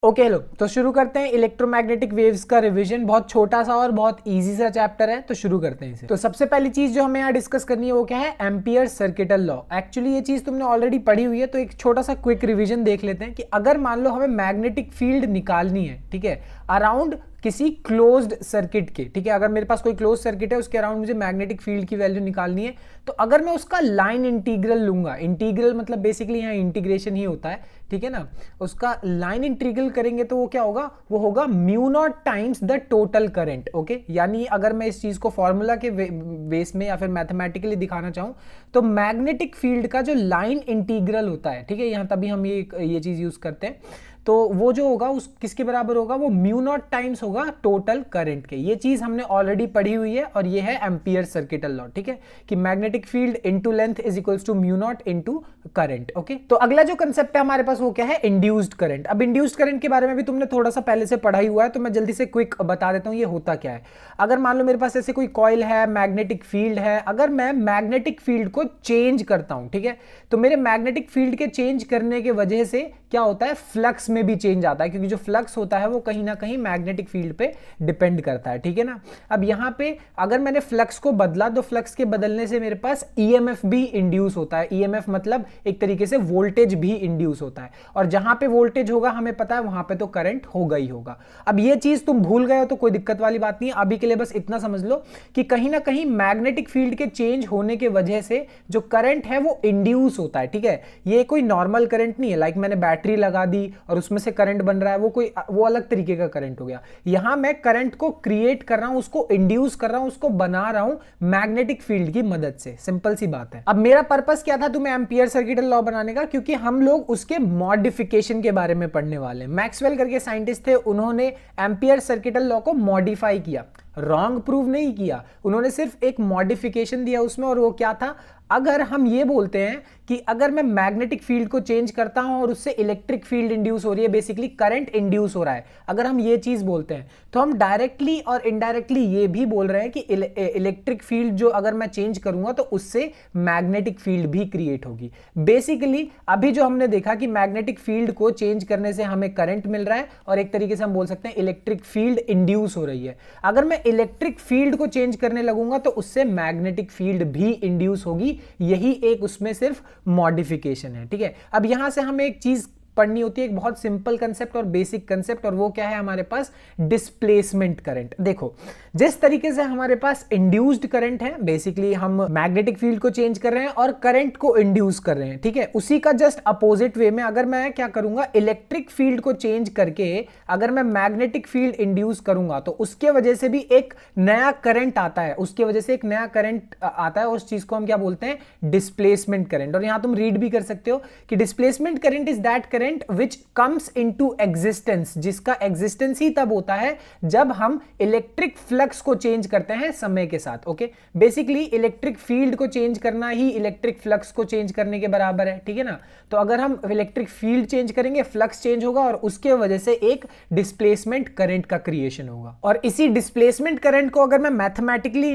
Okay लो तो शुरू करते हैं इलेक्ट्रोमैग्नेटिक वेव्स का रिवीजन। बहुत छोटा सा और बहुत इजी सा चैप्टर है, तो शुरू करते हैं इसे। तो सबसे पहली चीज जो हमें यहाँ डिस्कस करनी है वो क्या है, एम्पियर सर्किटल लॉ। एक्चुअली ये चीज तुमने ऑलरेडी पढ़ी हुई है, तो एक छोटा सा क्विक रिवीजन देख लेते हैं कि अगर मान लो हमें मैग्नेटिक फील्ड निकालनी है, ठीक है, अराउंड किसी क्लोज्ड सर्किट के, ठीक है, अगर मेरे पास कोई क्लोज सर्किट है उसके अराउंड मुझे मैग्नेटिक फील्ड की वैल्यू निकालनी है, तो अगर मैं उसका लाइन इंटीग्रल लूंगा, इंटीग्रल मतलब बेसिकली यहाँ इंटीग्रेशन ही होता है, ठीक है ना, उसका लाइन इंटीग्रल करेंगे तो वो क्या होगा, वो होगा mu naught times the total current. Okay, यानी अगर मैं इस चीज को फॉर्मूला के बेस में या फिर मैथमेटिकली दिखाना चाहूं तो मैग्नेटिक फील्ड का जो लाइन इंटीग्रल होता है, ठीक है, यहां तभी हम ये चीज यूज करते हैं, तो वो जो होगा उस किसके बराबर होगा, वो म्यू नॉट टाइम्स होगा टोटल करंट के। ये चीज हमने ऑलरेडी पढ़ी हुई है और ये है एम्पियर सर्किटल लॉ, ठीक है, कि magnetic field into length is equals to mu naught into current. Okay, तो अगला जो कंसेप्ट है हमारे पास वो क्या है, इंड्यूस्ड करंट। अब इंड्यूस्ड करंट के बारे में भी तुमने थोड़ा सा पहले से पढ़ा ही हुआ है, तो मैं जल्दी से क्विक बता देता हूं ये होता क्या है। अगर मान लो मेरे पास ऐसे कोई कॉइल है, मैग्नेटिक फील्ड है, अगर मैं मैग्नेटिक फील्ड को चेंज करता हूं, ठीक है, तो मेरे मैग्नेटिक फील्ड के चेंज करने के वजह से क्या होता है, फ्लक्स में भी चेंज आता है, क्योंकि जो फ्लक्स होता है वो कहीं ना कहीं मैग्नेटिक फील्ड पे डिपेंड करता है, ठीक है ना। अब यहां पे अगर मैंने फ्लक्स को बदला तो फ्लक्स के बदलने से मेरे पास ईएमएफ भी इंड्यूस होता है। ईएमएफ मतलब एक तरीके से वोल्टेज भी इंड्यूस होता है, और जहां पे वोल्टेज होगा हमें पता है वहां पे तो करंट होगा ही होगा। अब ये चीज तुम भूल गए हो तो कोई दिक्कत वाली बात नहीं है, अभी के लिए बस इतना समझ लो कि कहीं ना कहीं मैग्नेटिक फील्ड के चेंज होने के वजह से जो करंट है वो इंड्यूस होता है, ठीक है। ये कोई नॉर्मल करंट नहीं है, लाइक मैंने बैटरी लगा दी और उसमें से करंट बन रहा है, वो अलग तरीके का करंट हो गया। यहां मैं करंट को क्रिएट कर रहा हूं, उसको इंड्यूस कर रहा हूं, उसको बना रहा हूं मैग्नेटिक फील्ड की मदद से। सिंपल सी बात है। अब मेरा पर्पस क्या था तुम्हें एम्पियर सर्किटल लॉ बनाने का, क्योंकि हम लोग उसके मॉडिफिकेशन के बारे में पढ़ने वाले हैं। मैक्सवेल करके साइंटिस्ट थे, उन्होंने एम्पियर सर्किटल लॉ को मॉडिफाई किया, रॉन्ग प्रूव नहीं किया, उन्होंने सिर्फ एक मॉडिफिकेशन दिया उसमें। और वो क्या था, अगर हम ये बोलते हैं कि अगर मैं मैग्नेटिक फील्ड को चेंज करता हूं और उससे इलेक्ट्रिक फील्ड इंड्यूस हो रही है, बेसिकली करंट इंड्यूस हो रहा है, अगर हम ये चीज बोलते हैं तो हम डायरेक्टली और इनडायरेक्टली ये भी बोल रहे हैं कि इलेक्ट्रिक फील्ड जो अगर मैं चेंज करूंगा तो उससे मैग्नेटिक फील्ड भी क्रिएट होगी। बेसिकली अभी जो हमने देखा कि मैग्नेटिक फील्ड को चेंज करने से हमें करंट मिल रहा है और एक तरीके से हम बोल सकते हैं इलेक्ट्रिक फील्ड इंड्यूस हो रही है। अगर मैं इलेक्ट्रिक फील्ड को चेंज करने लगूंगा तो उससे मैग्नेटिक फील्ड भी इंड्यूस होगी। यही एक उसमें सिर्फ मॉडिफिकेशन है, ठीक है। अब यहां से हमें एक चीज पढ़नी होती है, एक बहुत सिंपल कंसेप्ट और बेसिक कंसेप्ट, और वो क्या है हमारे पास, डिस्प्लेसमेंट करंट। देखो, जिस तरीके से हमारे पास इंड्यूस्ड करंट है, बेसिकली हम मैग्नेटिक फील्ड को चेंज कर रहे हैं और करंट को इंड्यूस कर रहे हैं, ठीक है, उसी का जस्ट अपोजिट वे में अगर मैं क्या करूंगा, इलेक्ट्रिक फील्ड को चेंज करके अगर मैं मैग्नेटिक फील्ड इंड्यूस करूंगा तो उसके वजह से भी एक नया करंट आता है, उसके वजह से एक नया करंट आता है, उस चीज को हम क्या बोलते हैं, डिस्प्लेसमेंट करंट। और यहां तुम रीड भी कर सकते हो कि displacement current is that current which comes into existence, जिसका एग्जिस्टेंस ही तब होता है जब हम इलेक्ट्रिक फ्लक्स को चेंज करते हैं समय के साथ। ओके, बेसिकली इलेक्ट्रिक फील्ड को चेंज करना ही इलेक्ट्रिक फ्लक्स को चेंज करने के बराबर है, ठीक है ना। तो अगर हम इलेक्ट्रिक फील्ड चेंज करेंगे, फ्लक्स चेंज होगा और उसके वजह से एक डिस्प्लेसमेंट करंट का क्रिएशन होगा। और इसी डिस्प्लेसमेंट करंट को अगर मैं मैथमेटिकली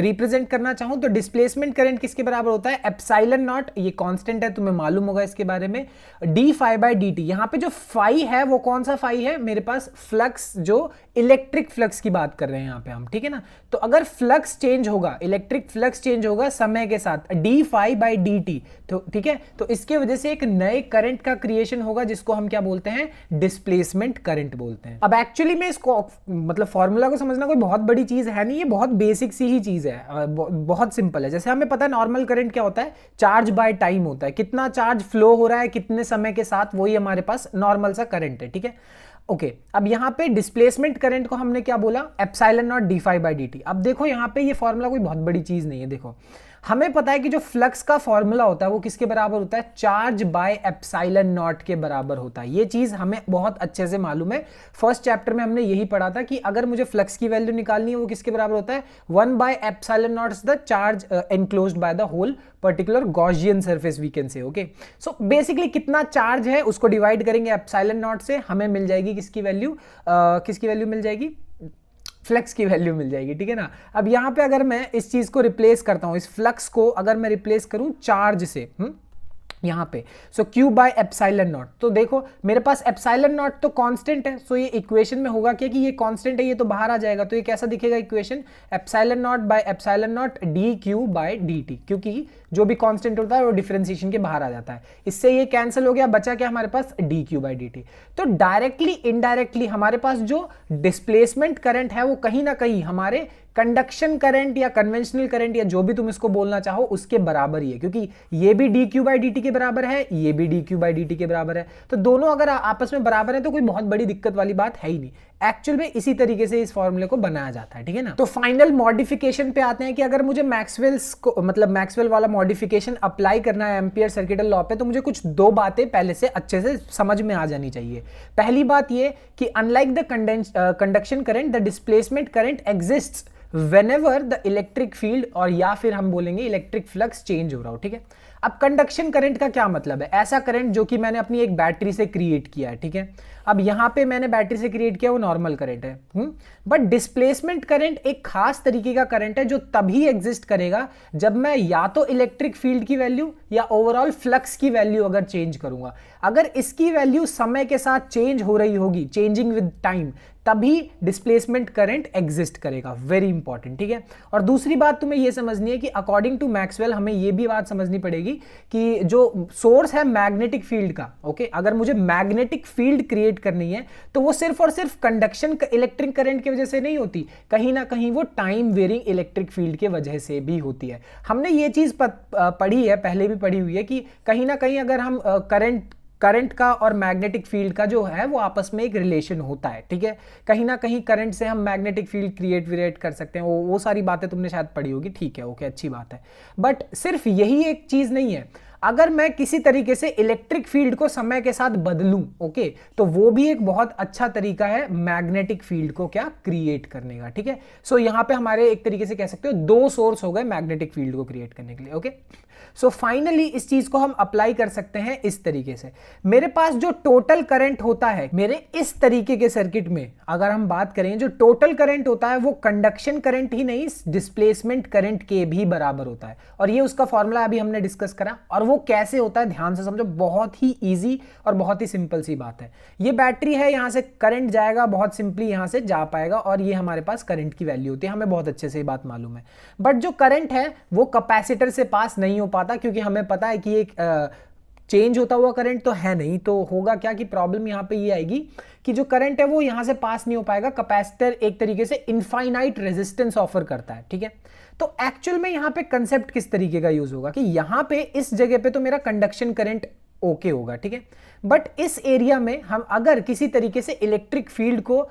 रिप्रेजेंट करना चाहूं तो डिस्प्लेसमेंट करंट किसके बराबर होता है, एप्सिलॉन नॉट, ये कांस्टेंट है, तुम्हें मालूम होगा इसके बारे में, D phi by D T. यहां पे जो फाई है वो कौन सा फाई है, मेरे पास फ्लक्स, जो इलेक्ट्रिक फ्लक्स की बात कर रहे हैं यहां पे हम, ठीक है ना। तो अगर फ्लक्स चेंज होगा, इलेक्ट्रिक फ्लक्स चेंज होगा समय के साथ, D phi by D T, तो ठीक है, तो इसके वजह से एक नए करंट का क्रिएशन होगा जिसको हम क्या बोलते हैं, डिस्प्लेसमेंट करंट बोलते हैं। अब एक्चुअली में इसको मतलब फॉर्मूला को समझना कोई बहुत बड़ी चीज है नहीं, ये बहुत बेसिक सी ही चीज है, बहुत सिंपल है। जैसे हमें पता है नॉर्मल करंट क्या होता है, चार्ज बाय टाइम होता है, कितना चार्ज फ्लो हो रहा है कितने समय के साथ, वही हमारे पास नॉर्मल सा करंट है, ठीक है। ओके, अब यहां पे डिस्प्लेसमेंट करंट को हमने क्या बोला, epsilon naught D phi by D T. अब देखो यहां पे ये फॉर्मूला कोई बहुत बड़ी चीज नहीं है। देखो, हमें पता है कि जो फ्लक्स का फॉर्मूला होता है वो किसके बराबर होता है, चार्ज बाय एप्सिलॉन नॉट के बराबर होता है। ये चीज हमें बहुत अच्छे से मालूम है, फर्स्ट चैप्टर में हमने यही पढ़ा था कि अगर मुझे फ्लक्स की वैल्यू निकालनी है वो किसके बराबर होता है, 1 by epsilon naught is the charge enclosed by the whole particular Gaussian surface we can say. Okay, so basically कितना चार्ज है उसको डिवाइड करेंगे एप्सिलॉन नॉट से, हमें मिल जाएगी किसकी वैल्यू मिल जाएगी, फ्लक्स की वैल्यू मिल जाएगी, ठीक है ना। अब यहां पे अगर मैं इस चीज को रिप्लेस करता हूं, इस फ्लक्स को अगर मैं रिप्लेस करूं चार्ज से, यहाँ पे। सो Q बाय एप्सिलॉन नॉट, तो देखो मेरे पास एप्सिलॉन नॉट तो कांस्टेंट है, सो ये इक्वेशन में होगा क्या कि ये कांस्टेंट है, ये तो बाहर आ जाएगा, तो ये कैसा दिखेगा equation, epsilon naught by epsilon naught dQ by dt, क्योंकि जो भी कांस्टेंट होता है वो डिफरेंशिएशन के बाहर आ जाता है। इससे ये कैंसिल हो गया, बचा क्या हमारे पास dQ बाय dt। तो डायरेक्टली इनडायरेक्टली हमारे पास जो डिस्प्लेसमेंट करंट है वो कहीं ना कहीं हमारे कंडक्शन करंट या कन्वेंशनल करंट या जो भी तुम इसको बोलना चाहो उसके बराबर ही है, क्योंकि ये भी dQ बाई dt के बराबर है, ये भी dQ बाई dt के बराबर है, तो दोनों अगर आपस में बराबर है तो कोई बहुत बड़ी दिक्कत वाली बात है ही नहीं। एक्चुअल में इसी तरीके से इस फॉर्मूले को बनाया जाता है, ठीक है ना। तो फाइनल मॉडिफिकेशन पे आते हैं कि अगर मुझे मैक्सवेल्स को मतलब मैक्सवेल वाला मॉडिफिकेशन अप्लाई करना है एम्पियर सर्किटल लॉ पे, तो मुझे कुछ दो बातें पहले से अच्छे से समझ में आ जानी चाहिए। पहली बात ये कि unlike the conduction current the displacement current exists whenever the electric field, और या फिर हम बोलेंगे इलेक्ट्रिक फ्लक्स चेंज हो रहा हो, ठीक है। अब कंडक्शन करंट का क्या मतलब है, ऐसा करंट जो कि मैंने अपनी एक बैटरी से क्रिएट किया है, ठीक है। अब यहां पे मैंने बैटरी से क्रिएट किया वो नॉर्मल करंट है, बट डिस्प्लेसमेंट करंट एक खास तरीके का करंट है जो तभी एग्जिस्ट करेगा जब मैं या तो इलेक्ट्रिक फील्ड की वैल्यू या ओवरऑल फ्लक्स की वैल्यू अगर चेंज करूंगा। अगर इसकी वैल्यू समय के साथ चेंज हो रही होगी, चेंजिंग विद टाइम, तभी डिस्प्लेसमेंट करंट एग्जिस्ट करेगा। वेरी इंपॉर्टेंट, ठीक है। और दूसरी बात तुम्हें यह समझनी है कि अकॉर्डिंग टू मैक्सवेल हमें यह भी बात समझनी पड़ेगी कि जो सोर्स है मैग्नेटिक फील्ड का, ओके, अगर मुझे मैग्नेटिक फील्ड क्रिएट करनी है तो वो सिर्फ और सिर्फ कंडक्शन इलेक्ट्रिक करंट की वजह से नहीं होती, कहीं ना कहीं वो टाइम वेरिंग इलेक्ट्रिक फील्ड की वजह से भी होती है। हमने ये चीज पढ़ी है, पहले भी पढ़ी हुई है कि कहीं ना कहीं अगर हम करंट का और मैग्नेटिक फील्ड का जो है वो आपस में एक रिलेशन होता है, ठीक है। कहीं ना कहीं करंट से हम मैग्नेटिक फील्ड क्रिएट कर सकते हैं, वो सारी बातें तुमने शायद पढ़ी होगी, ठीक है, ओके, अच्छी बात है। बट सिर्फ यही एक चीज नहीं है, अगर मैं किसी तरीके से इलेक्ट्रिक फील्ड को समय के साथ बदलूं, ओके, तो वो भी एक बहुत अच्छा तरीका है मैग्नेटिक फील्ड को क्या क्रिएट करने का, ठीक है। सो यहां पे हमारे एक तरीके से कह सकते हो दो सोर्स हो गए मैग्नेटिक फील्ड को क्रिएट करने के लिए, ओके। सो फाइनली इस चीज को हम अप्लाई कर सकते हैं इस तरीके से। मेरे पास जो टोटल करंट होता है मेरे इस तरीके के सर्किट में, अगर हम बात करें, जो टोटल करंट होता है वो कंडक्शन करंट ही नहीं, डिस्प्लेसमेंट करंट के भी बराबर होता है। और ये उसका फॉर्मूला अभी हमने डिस्कस करा, और वो कैसे होता है ध्यान से समझो, बहुत ही इजी और बहुत ही सिंपल सी बात है। ये बैटरी है, यहां से करंट जाएगा, बहुत सिंपली यहां से जा पाएगा, और ये हमारे पास करंट की वैल्यू होती है, हमें बहुत अच्छे से ये बात मालूम है। बट जो करंट है वो कैपेसिटर से पास नहीं हो पाता, क्योंकि हमें पता है कि एक चेंज होता हुआ करंट तो है नहीं, तो होगा क्या कि प्रॉब्लम यहां पे ये आएगी कि जो करंट है वो यहां से पास नहीं हो पाएगा। कैपेसिटर एक तरीके से इनफाइनाइट रेजिस्टेंस ऑफर करता है, ठीक है। तो एक्चुअल में यहां पे कंसेप्ट किस तरीके का यूज होगा कि यहां पे इस जगह पे तो मेरा कंडक्शन करंट ओके होगा, ठीक है। बट इस एरिया में हम अगर किसी तरीके से इलेक्ट्रिक फील्ड को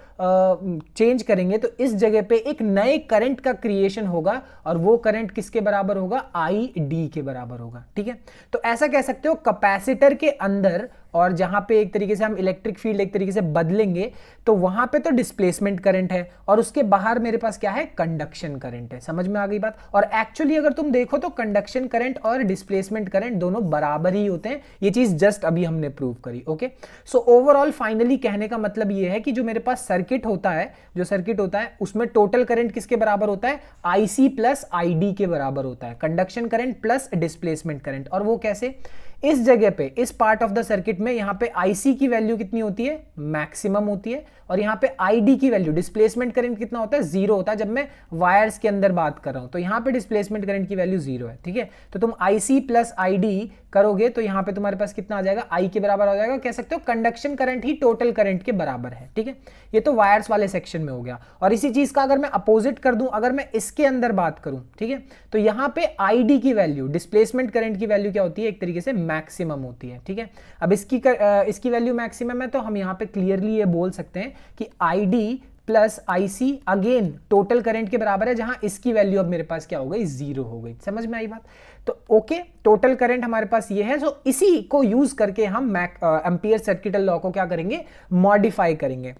चेंज करेंगे तो इस जगह पे एक नए करंट का क्रिएशन होगा, और वो करंट किसके बराबर होगा, ID के बराबर होगा, ठीक है। तो ऐसा कह सकते हो कैपेसिटर के अंदर, और जहां पे एक तरीके से हम इलेक्ट्रिक फील्ड एक तरीके से बदलेंगे तो वहां पे तो डिस्प्लेसमेंट करंट है, और उसके बाहर मेरे पास क्या है, कंडक्शन करंट है। समझ में आ गई बात। और एक्चुअली अगर तुम देखो तो कंडक्शन करंट और डिस्प्लेसमेंट करंट दोनों बराबर ही होते हैं, ये चीज जस्ट अभी हमने प्रूव करी, ओके। सो ओवरऑल फाइनली कहने का मतलब ये है कि जो मेरे पास सर्किट होता है, जो सर्किट होता है उसमें टोटल करंट किसके बराबर होता है, IC प्लस ID के बराबर होता है, conduction current plus displacement current. और वो कैसे, इस जगह पे इस पार्ट ऑफ द सर्किट में यहां पे IC की वैल्यू कितनी होती है, मैक्सिमम होती है, और यहां पे ID की वैल्यू, डिस्प्लेसमेंट करंट कितना होता है, 0 होता है। जब मैं वायर्स के अंदर बात कर रहा हूं तो यहां पे डिस्प्लेसमेंट करंट की वैल्यू 0 है, ठीक है। तो तुम IC प्लस ID करोगे तो यहां पे तुम्हारे पास कितना आ जाएगा, I के बराबर हो जाएगा। कह सकते हो कंडक्शन करंट ही टोटल करंट के बराबर है, ठीक है। ये तो वायर्स वाले सेक्शन में हो गया। और इसी चीज का अगर मैं अपोजिट कर दूं, अगर मैं इसके अंदर बात करूं, ठीक है, तो यहां पे ID की वैल्यू, डिस्प्लेसमेंट करंट की वैल्यू क्या होती है, एक तरीके से मैक्सिमम होती है, ठीक है। अब इसकी वैल्यू मैक्सिमम है तो हम यहां पे क्लियरली ये बोल सकते हैं कि ID plus IC again total current के बराबर है, जहां इसकी वैल्यू अब मेरे पास क्या हो गई, 0 हो गई। समझ में आई बात। तो ओके, टोटल करंट हमारे पास ये है। सो इसी को यूज करके हम एम्पियर सर्किटल लॉ को क्या करेंगे, मॉडिफाई करेंगे।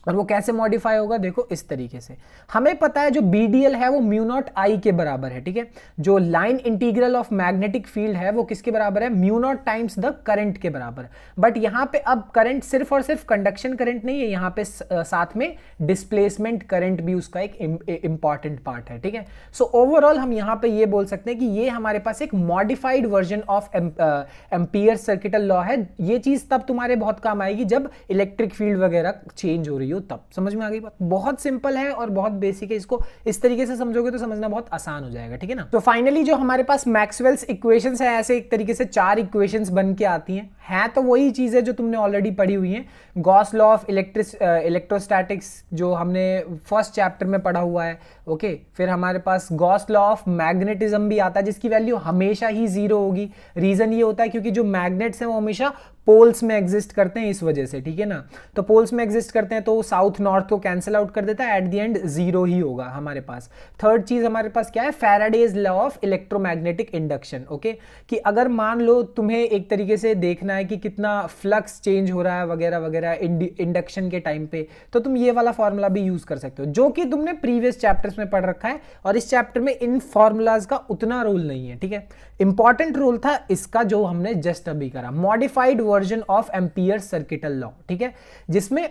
और वो कैसे मॉडिफाई होगा, देखो इस तरीके से। हमें पता है जो BDL है वो म्यू नॉट आई के बराबर है, ठीक है। जो line integral of magnetic field है वो किसके बराबर है, mu not times the current के बराबर। बट यहाँ पे अब करंट सिर्फ और सिर्फ कंडक्शन करंट नहीं है, यहाँ पे साथ में डिस्प्लेसमेंट करंट भी उसका एक इंपॉर्टेंट पार्ट है, ठीक है। सो ओवरऑल हम यहाँ पे ये बोल सकते हैं कि ये हमारे पास एक modified version of ampere circuital law है। ये चीज तब तुम्हारे बहुत काम आएगी जब इलेक्ट्रिक फील्ड वगैरह चेंज हो रही हो, तब। समझ में आ गई बात? बहुत सिंपल है और बहुत बेसिक है, इसको इस तरीके से समझोगे तो समझना बहुत आसान हो जाएगा, ठीक है ना। तो फाइनली जो हमारे पास मैक्सवेल्स इक्वेशंस है, ऐसे एक तरीके से 4 इक्वेशंस बन के आती हैं तो वही चीज है जो तुमने ऑलरेडी पढ़ी हुई है। गॉस लॉ ऑफ इलेक्ट्रोस्टैटिक्स जो हमने फर्स्ट चैप्टर में पढ़ा हुआ है, ओके। फिर हमारे पास गॉस लॉ ऑफ मैग्नेटिज्म भी आता है, जिसकी वैल्यू हमेशा ही 0 होगी। रीजन ये होता है क्योंकि जो मैग्नेट्स हैं वो हमेशा पोल्स में एग्जिस्ट करते हैं, इस वजह से, ठीक है ना। तो पोल्स में एग्जिस्ट करते हैं तो साउथ नॉर्थ को कैंसिल आउट कर देता है, एट द एंड 0 ही होगा हमारे पास। थर्ड चीज हमारे पास क्या है, Faraday's law of electromagnetic induction, okay. कि अगर मान लो तुम्हें एक तरीके से देखना है कि कितना फ्लक्स चेंज हो रहा है वगैरह वगैरह इंडक्शन के टाइम पे, तो तुम ये वाला फॉर्मूला भी यूज कर सकते हो, जो कि तुमने प्रीवियस चैप्टर्स में पढ़ रखा है। और इस चैप्टर में इन फॉर्मूलाज का उतना रोल नहीं है, ठीक है। इंपॉर्टेंट रोल था इसका जो हमने जस्ट अभी करा, modified version of ampere circuital law, ठीक है। जिसमें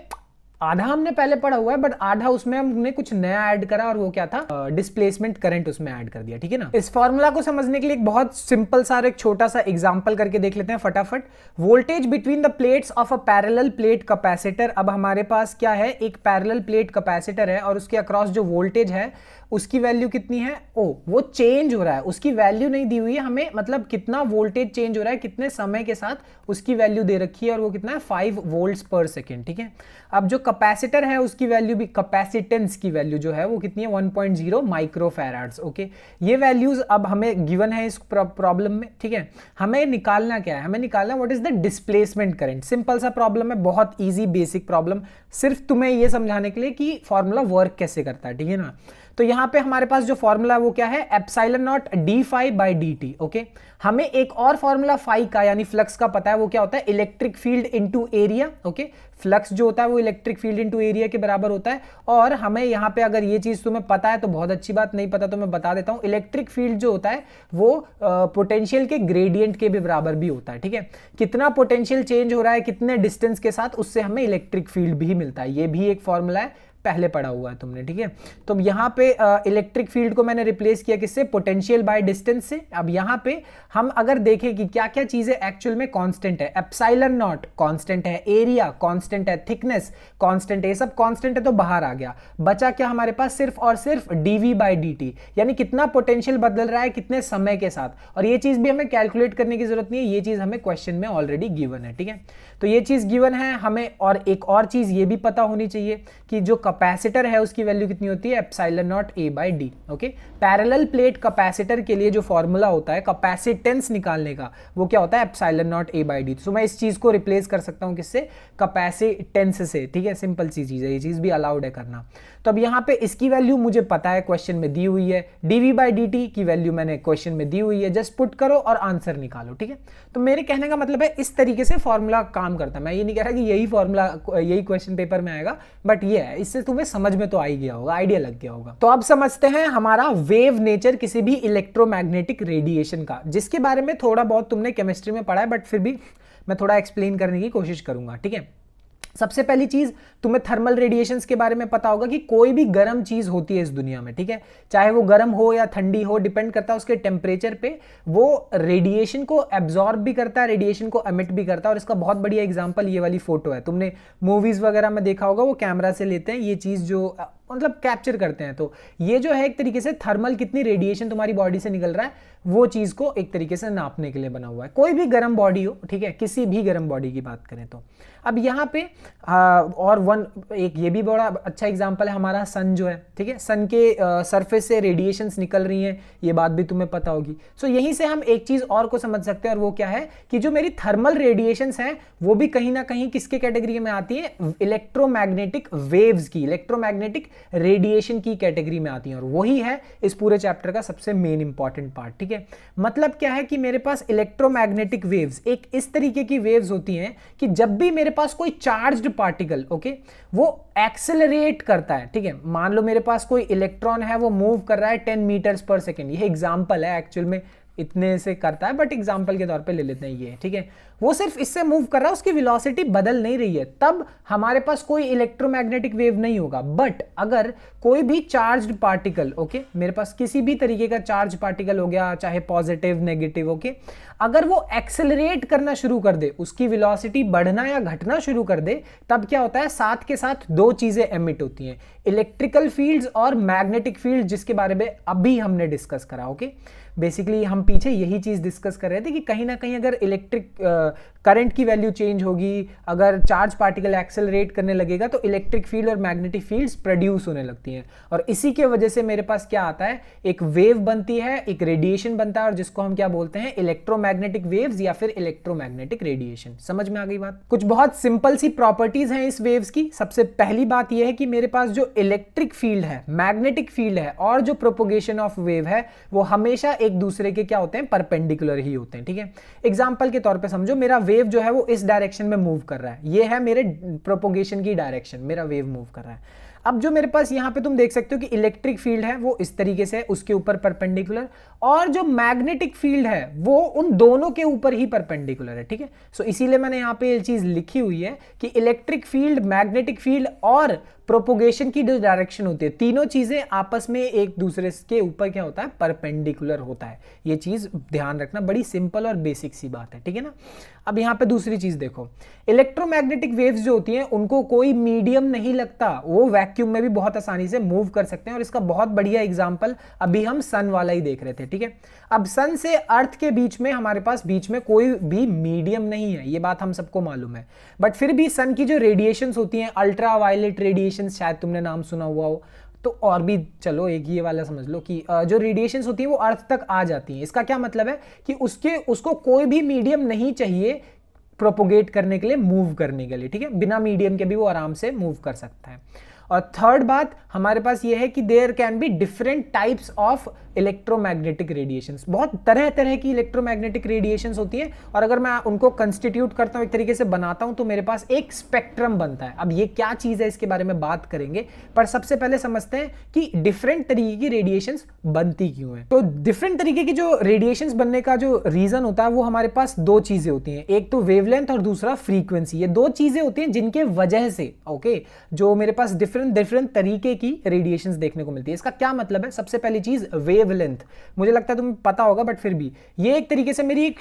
आधा हमने पहले पढ़ा हुआ है बट आधा उसमें हमने कुछ नया ऐड करा, और वो क्या था, डिस्प्लेसमेंट करंट उसमें ऐड कर दिया, ठीक है ना। इस फॉर्मूला को समझने के लिए एक बहुत सिंपल सा एक छोटा सा एग्जांपल करके देख लेते हैं फटाफट। Voltage between the plates of a parallel plate capacitor. अब हमारे पास क्या है, एक पैरेलल प्लेट कैपेसिटर है और उसके अक्रॉस जो वोल्टेज है उसकी वैल्यू कितनी है, वो चेंज हो रहा है, उसकी वैल्यू नहीं दी हुई है हमें, मतलब कितना वोल्टेज चेंज हो रहा है कितने समय के साथ उसकी वैल्यू दे रखी है, और वो कितना है 5 वोल्ट्स पर सेकेंड, ठीक है। अब जो कैपेसिटर है उसकी वैल्यू भी, कैपेसिटेंस की वैल्यू जो है वो कितनी है, 1.0 माइक्रोफैराड्स, ओके। ये वैल्यूज अब हमें गिवन है इस प्रॉब्लम में, ठीक है। हमें निकालना क्या है, हमें निकालना what is the displacement current. Simple सा प्रॉब्लम है, बहुत इजी बेसिक प्रॉब्लम, सिर्फ तुम्हें ये समझाने के लिए कि फॉर्मूला वर्क कैसे करता है, ठीक है ना। तो यहां पे हमारे पास जो फॉर्मूला वो क्या है, epsilon naught D phi by D T, okay. हमें एक और फॉर्मूला फाई का यानी फ्लक्स का पता है, वो क्या होता है, electric field into area, okay. Flux जो होता है वो इलेक्ट्रिक फील्ड इनटू एरिया के बराबर होता है। और हमें यहाँ पे अगर ये चीज तुम्हें पता है तो बहुत अच्छी बात, नहीं पता तो मैं बता देता हूं, इलेक्ट्रिक फील्ड जो होता है वो पोटेंशियल के ग्रेडियंट के भी बराबर भी होता है, ठीक है। कितना पोटेंशियल चेंज हो रहा है कितने डिस्टेंस के साथ, उससे हमें इलेक्ट्रिक फील्ड भी मिलता है। ये भी एक फॉर्मूला है, पहले पढ़ा हुआ है तुमने, ठीक है। तो यहां पे इलेक्ट्रिक फील्ड को मैंने रिप्लेस किया किससे, पोटेंशियल बाय डिस्टेंस से। अब यहां पे हम अगर देखें कि क्या क्या चीजें एक्चुअल में कांस्टेंट है, एप्सिलॉन नॉट कांस्टेंट है, एरिया कांस्टेंट है, थिकनेस कांस्टेंट है, ये सब कांस्टेंट है, तो बाहर आ गया। बचा क्या हमारे पास, सिर्फ और सिर्फ डीवी बाई डी, यानी कितना पोटेंशियल बदल रहा है कितने समय के साथ। और ये चीज भी हमें कैलकुलेट करने की जरूरत नहीं है, ये चीज हमें क्वेश्चन में ऑलरेडी गिवन है, ठीक है। तो ये चीज गिवन है हमें। और एक और चीज ये भी पता होनी चाहिए कि जो कैपेसिटर है उसकी वैल्यू कितनी होती है, epsilon not a by D, okay. Parallel plate capacitor के लिए जो फॉर्मूला होता है कैपेसिटेंस निकालने का, वो क्या होता है, epsilon not a by D. तो मैं इस चीज को रिप्लेस कर सकता हूं किससे, कैपेसिटेंस से, ठीक है। सिंपल सी चीज है, ये चीज भी अलाउड है करना। तो अब यहां पे इसकी वैल्यू मुझे पता है, क्वेश्चन में दी हुई है, डीवी बाई डी टी की वैल्यू मैंने क्वेश्चन में दी हुई है, जस्ट पुट करो और आंसर निकालो, ठीक है। तो मेरे कहने का मतलब है इस तरीके से फॉर्मूला काम करता है। मैं ये नहीं कह रहा कि यही फॉर्मूला यही क्वेश्चन पेपर में आएगा, बट ये है, इससे तुम्हें समझ में तो आ ही गया होगा, आइडिया लग गया होगा। तो अब समझते हैं हमारा वेव नेचर किसी भी इलेक्ट्रोमैग्नेटिक रेडिएशन का, जिसके बारे में थोड़ा बहुत तुमने केमिस्ट्री में पढ़ा है, बट फिर भी मैं थोड़ा एक्सप्लेन करने की कोशिश करूंगा, ठीक है। सबसे पहली चीज, तुम्हें थर्मल रेडिएशंस के बारे में पता होगा कि कोई भी गर्म चीज होती है इस दुनिया में, ठीक है, चाहे वो गर्म हो या ठंडी हो, डिपेंड करता है उसके टेम्परेचर पे, वो रेडिएशन को एब्जॉर्ब भी करता है, रेडिएशन को एमिट भी करता है। और इसका बहुत बढ़िया एग्जांपल ये वाली फोटो है, तुमने मूवीज वगैरह में देखा होगा, वो कैमरा से लेते हैं ये चीज जो मतलब कैप्चर करते हैं। तो ये जो है एक तरीके से थर्मल कितनी रेडिएशन तुम्हारी बॉडी से निकल रहा है, वो चीज को एक तरीके से नापने के लिए बना हुआ है। कोई भी गर्म बॉडी हो, ठीक है, किसी भी गर्म बॉडी की बात करें तो। अब यहाँ पे और एक ये भी बड़ा अच्छा एग्जांपल है हमारा सन जो है, ठीक है। सन के सरफेस से रेडिएशंस निकल रही हैं, ये बात भी तुम्हें पता होगी। सो यहीं से हम एक चीज और को समझ सकते हैं, और वो क्या है कि जो मेरी थर्मल रेडिएशंस हैं वो भी कहीं ना कहीं किसके कैटेगरी में आती है, इलेक्ट्रोमैग्नेटिक वेव्स की, इलेक्ट्रोमैग्नेटिक रेडिएशन की कैटेगरी में आती है। और वही है इस पूरे चैप्टर का सबसे मेन इंपॉर्टेंट पार्ट, ठीक है। है। मतलब क्या है कि मेरे पास इलेक्ट्रोमैग्नेटिक वेव्स एक इस तरीके की वेव्स होती हैं कि जब भी मेरे पास कोई चार्ज्ड पार्टिकल ओके वो एक्सेलरेट करता है, ठीक है, मान लो मेरे पास कोई इलेक्ट्रॉन है वो मूव कर रहा है 10 मीटर्स पर सेकेंड, ये एग्जाम्पल है, एक्चुअल में इतने से करता है बट एग्जाम्पल के तौर पे ले लेते हैं ये, ठीक है, वो सिर्फ इससे मूव कर रहा है, उसकी वेलोसिटी बदल नहीं रही है, तब हमारे पास कोई इलेक्ट्रोमैग्नेटिक वेव नहीं होगा। बट अगर कोई भी चार्ज्ड पार्टिकल ओके मेरे पास किसी भी तरीके का चार्ज पार्टिकल हो गया, चाहे पॉजिटिव नेगेटिव ओके, अगर वो एक्सेलरेट करना शुरू कर दे, उसकी वेलोसिटी बढ़ना या घटना शुरू कर दे, तब क्या होता है, साथ के साथ दो चीजें एमिट होती हैं, इलेक्ट्रिकल फील्ड्स और मैग्नेटिक फील्ड, जिसके बारे में अभी हमने डिस्कस करा। ओके बेसिकली हम पीछे यही चीज डिस्कस कर रहे थे कि कहीं ना कहीं अगर इलेक्ट्रिक करंट की वैल्यू चेंज होगी, अगर चार्ज पार्टिकल एक्सेलरेट करने लगेगा तो इलेक्ट्रिक फील्ड और मैग्नेटिक फील्ड्स प्रोड्यूस होने लगती हैं, और इसी के वजह से मेरे पास क्या आता है, एक वेव बनती है, एक रेडिएशन बनता है, और जिसको हम क्या बोलते हैं, इलेक्ट्रोमैग्नेटिक वेव्स या फिर इलेक्ट्रोमैग्नेटिक रेडिएशन। समझ में आ गई बात? कुछ बहुत सिंपल सी प्रॉपर्टीज हैं इस वेव्स की। सबसे पहली बात यह है कि मेरे पास जो इलेक्ट्रिक फील्ड है, मैग्नेटिक फील्ड है और जो प्रोपोगेशन ऑफ वेव है वो हमेशा एक दूसरे के क्या होते हैं, परपेंडिकुलर ही होते हैं, ठीक है। एग्जांपल के तौर पे समझो, मेरा वेव जो है वो इस डायरेक्शन में मूव कर रहा है, ये है मेरे प्रोपोगेशन की डायरेक्शन, मेरा वेव मूव कर रहा है। अब जो मेरे पास यहां पे तुम देख सकते हो कि इलेक्ट्रिक फील्ड है वो इस तरीके से उसके ऊपर परपेंडिकुलर, और जो मैग्नेटिक फील्ड है वो उन दोनों के ऊपर ही परपेंडिकुलर है, ठीक है। सो इसीलिए मैंने यहां पे ये चीज लिखी हुई है कि इलेक्ट्रिक फील्ड, मैग्नेटिक फील्ड और प्रोपोगेशन की जो डायरेक्शन होती है, तीनों चीजें आपस में एक दूसरे के ऊपर क्या होता है, परपेंडिकुलर होता है। ये चीज ध्यान रखना, बड़ी सिंपल और बेसिक सी बात है, ठीक है ना। अब यहां पे दूसरी चीज देखो, इलेक्ट्रोमैग्नेटिक वेव्स जो होती हैं उनको कोई मीडियम नहीं लगता, वो वैक्यूम में भी बहुत आसानी से मूव कर सकते हैं, और इसका बहुत बढ़िया एग्जांपल अभी हम सन वाला ही देख रहे थे, ठीक है। अब सन से अर्थ के बीच में हमारे पास बीच में कोई भी मीडियम नहीं है, ये बात हम सबको मालूम है, बट फिर भी सन की जो रेडिएशंस होती हैं, अल्ट्रा वायलेट रेडिएशन, शायद तुमने नाम सुना हुआ हो, तो और भी चलो एक ये वाला समझ लो कि जो रेडिएशंस होती हैं वो अर्थ तक आ जाती हैं। इसका क्या मतलब है कि उसको कोई भी मीडियम नहीं चाहिए प्रोपोगेट करने के लिए, मूव करने के लिए, ठीक है, बिना मीडियम के भी वो आराम से मूव कर सकता है। और थर्ड बात हमारे पास ये है कि there can be different types of electromagnetic radiations, बहुत तरह तरह की इलेक्ट्रोमैग्नेटिक रेडिएशंस होती हैं, और अगर मैं उनको कंस्टिट्यूट करता हूं, एक तरीके से बनाता हूं, तो मेरे पास एक स्पेक्ट्रम बनता है। अब ये क्या चीज है इसके बारे में बात करेंगे, पर सबसे पहले समझते हैं कि डिफरेंट तरीके की रेडिएशंस बनती क्यों है। तो डिफरेंट तरीके की जो रेडिएशंस बनने का जो रीजन होता है वो हमारे पास दो चीजें होती हैं, एक तो वेवलेंथ और दूसरा फ्रीक्वेंसी। ये दो चीजें होती हैं जिनके वजह से ओके जो मेरे पास डिफरेंट तरीके की रेडिएशंस देखने को मिलती है। इसका क्या मतलब है, सबसे पहली चीज वेवलेंथ, मुझे लगता है तुम्हें पता होगा बट फिर भी, ये एक तरीके से मेरी एक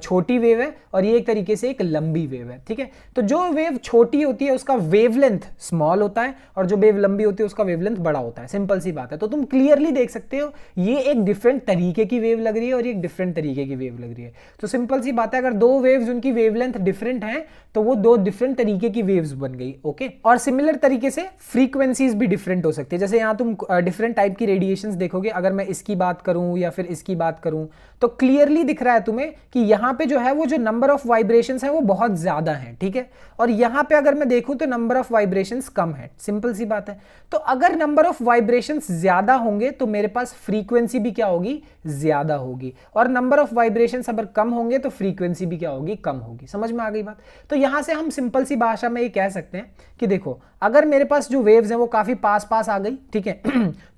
छोटी वेव है और ये एक तरीके से एक लंबी वेव है, ठीक है। तो जो वेव छोटी होती है उसका वेवलेंथ स्मॉल होता है, और जो वेव लंबी होती है उसका वेवलेंथ बड़ा होता है, सिंपल सी बात है। तो तुम क्लियरली देख सकते हो ये एक डिफरेंट तरीके की वेव लग रही है और ये एक डिफरेंट तरीके की वेव लग रही है। तो सिंपल सी बात है, अगर दो वेव्स उनकी वेवलेंथ डिफरेंट है तो वो दो डिफरेंट तरीके की वेव्स बन गई, ओके। और सिमिलर तरीके से फ्रीक्वेंसीज भी डिफरेंट हो सकती है, जैसे यहां तुम डिफरेंट टाइप की रेडिएशंस देखोगे, अगर मैं इसकी बात करूं या फिर इसकी बात करूं तो क्लियरली दिख रहा है तुम्हें कि यहां पे जो है वो जो नंबर ऑफ वाइब्रेशंस है वो बहुत ज्यादा है, ठीक है, और यहां पे अगर मैं देखूं तो नंबर ऑफ वाइब्रेशंस कम है, सिंपल सी बात है। तो अगर नंबर ऑफ वाइब्रेशंस ज्यादा होंगे तो मेरे पास फ्रीक्वेंसी भी क्या होगी, ज्यादा होगी, और नंबर ऑफ वाइब्रेशंस अगर कम होंगे तो फ्रीक्वेंसी भी क्या होगी, कम होगी। समझ में आ गई बात? तो यहां से हम सिंपल सी भाषा में ये कह सकते हैं कि देखो, अगर मेरे पास जो वेव्स हैं वो काफी पास पास आ गई, ठीक है,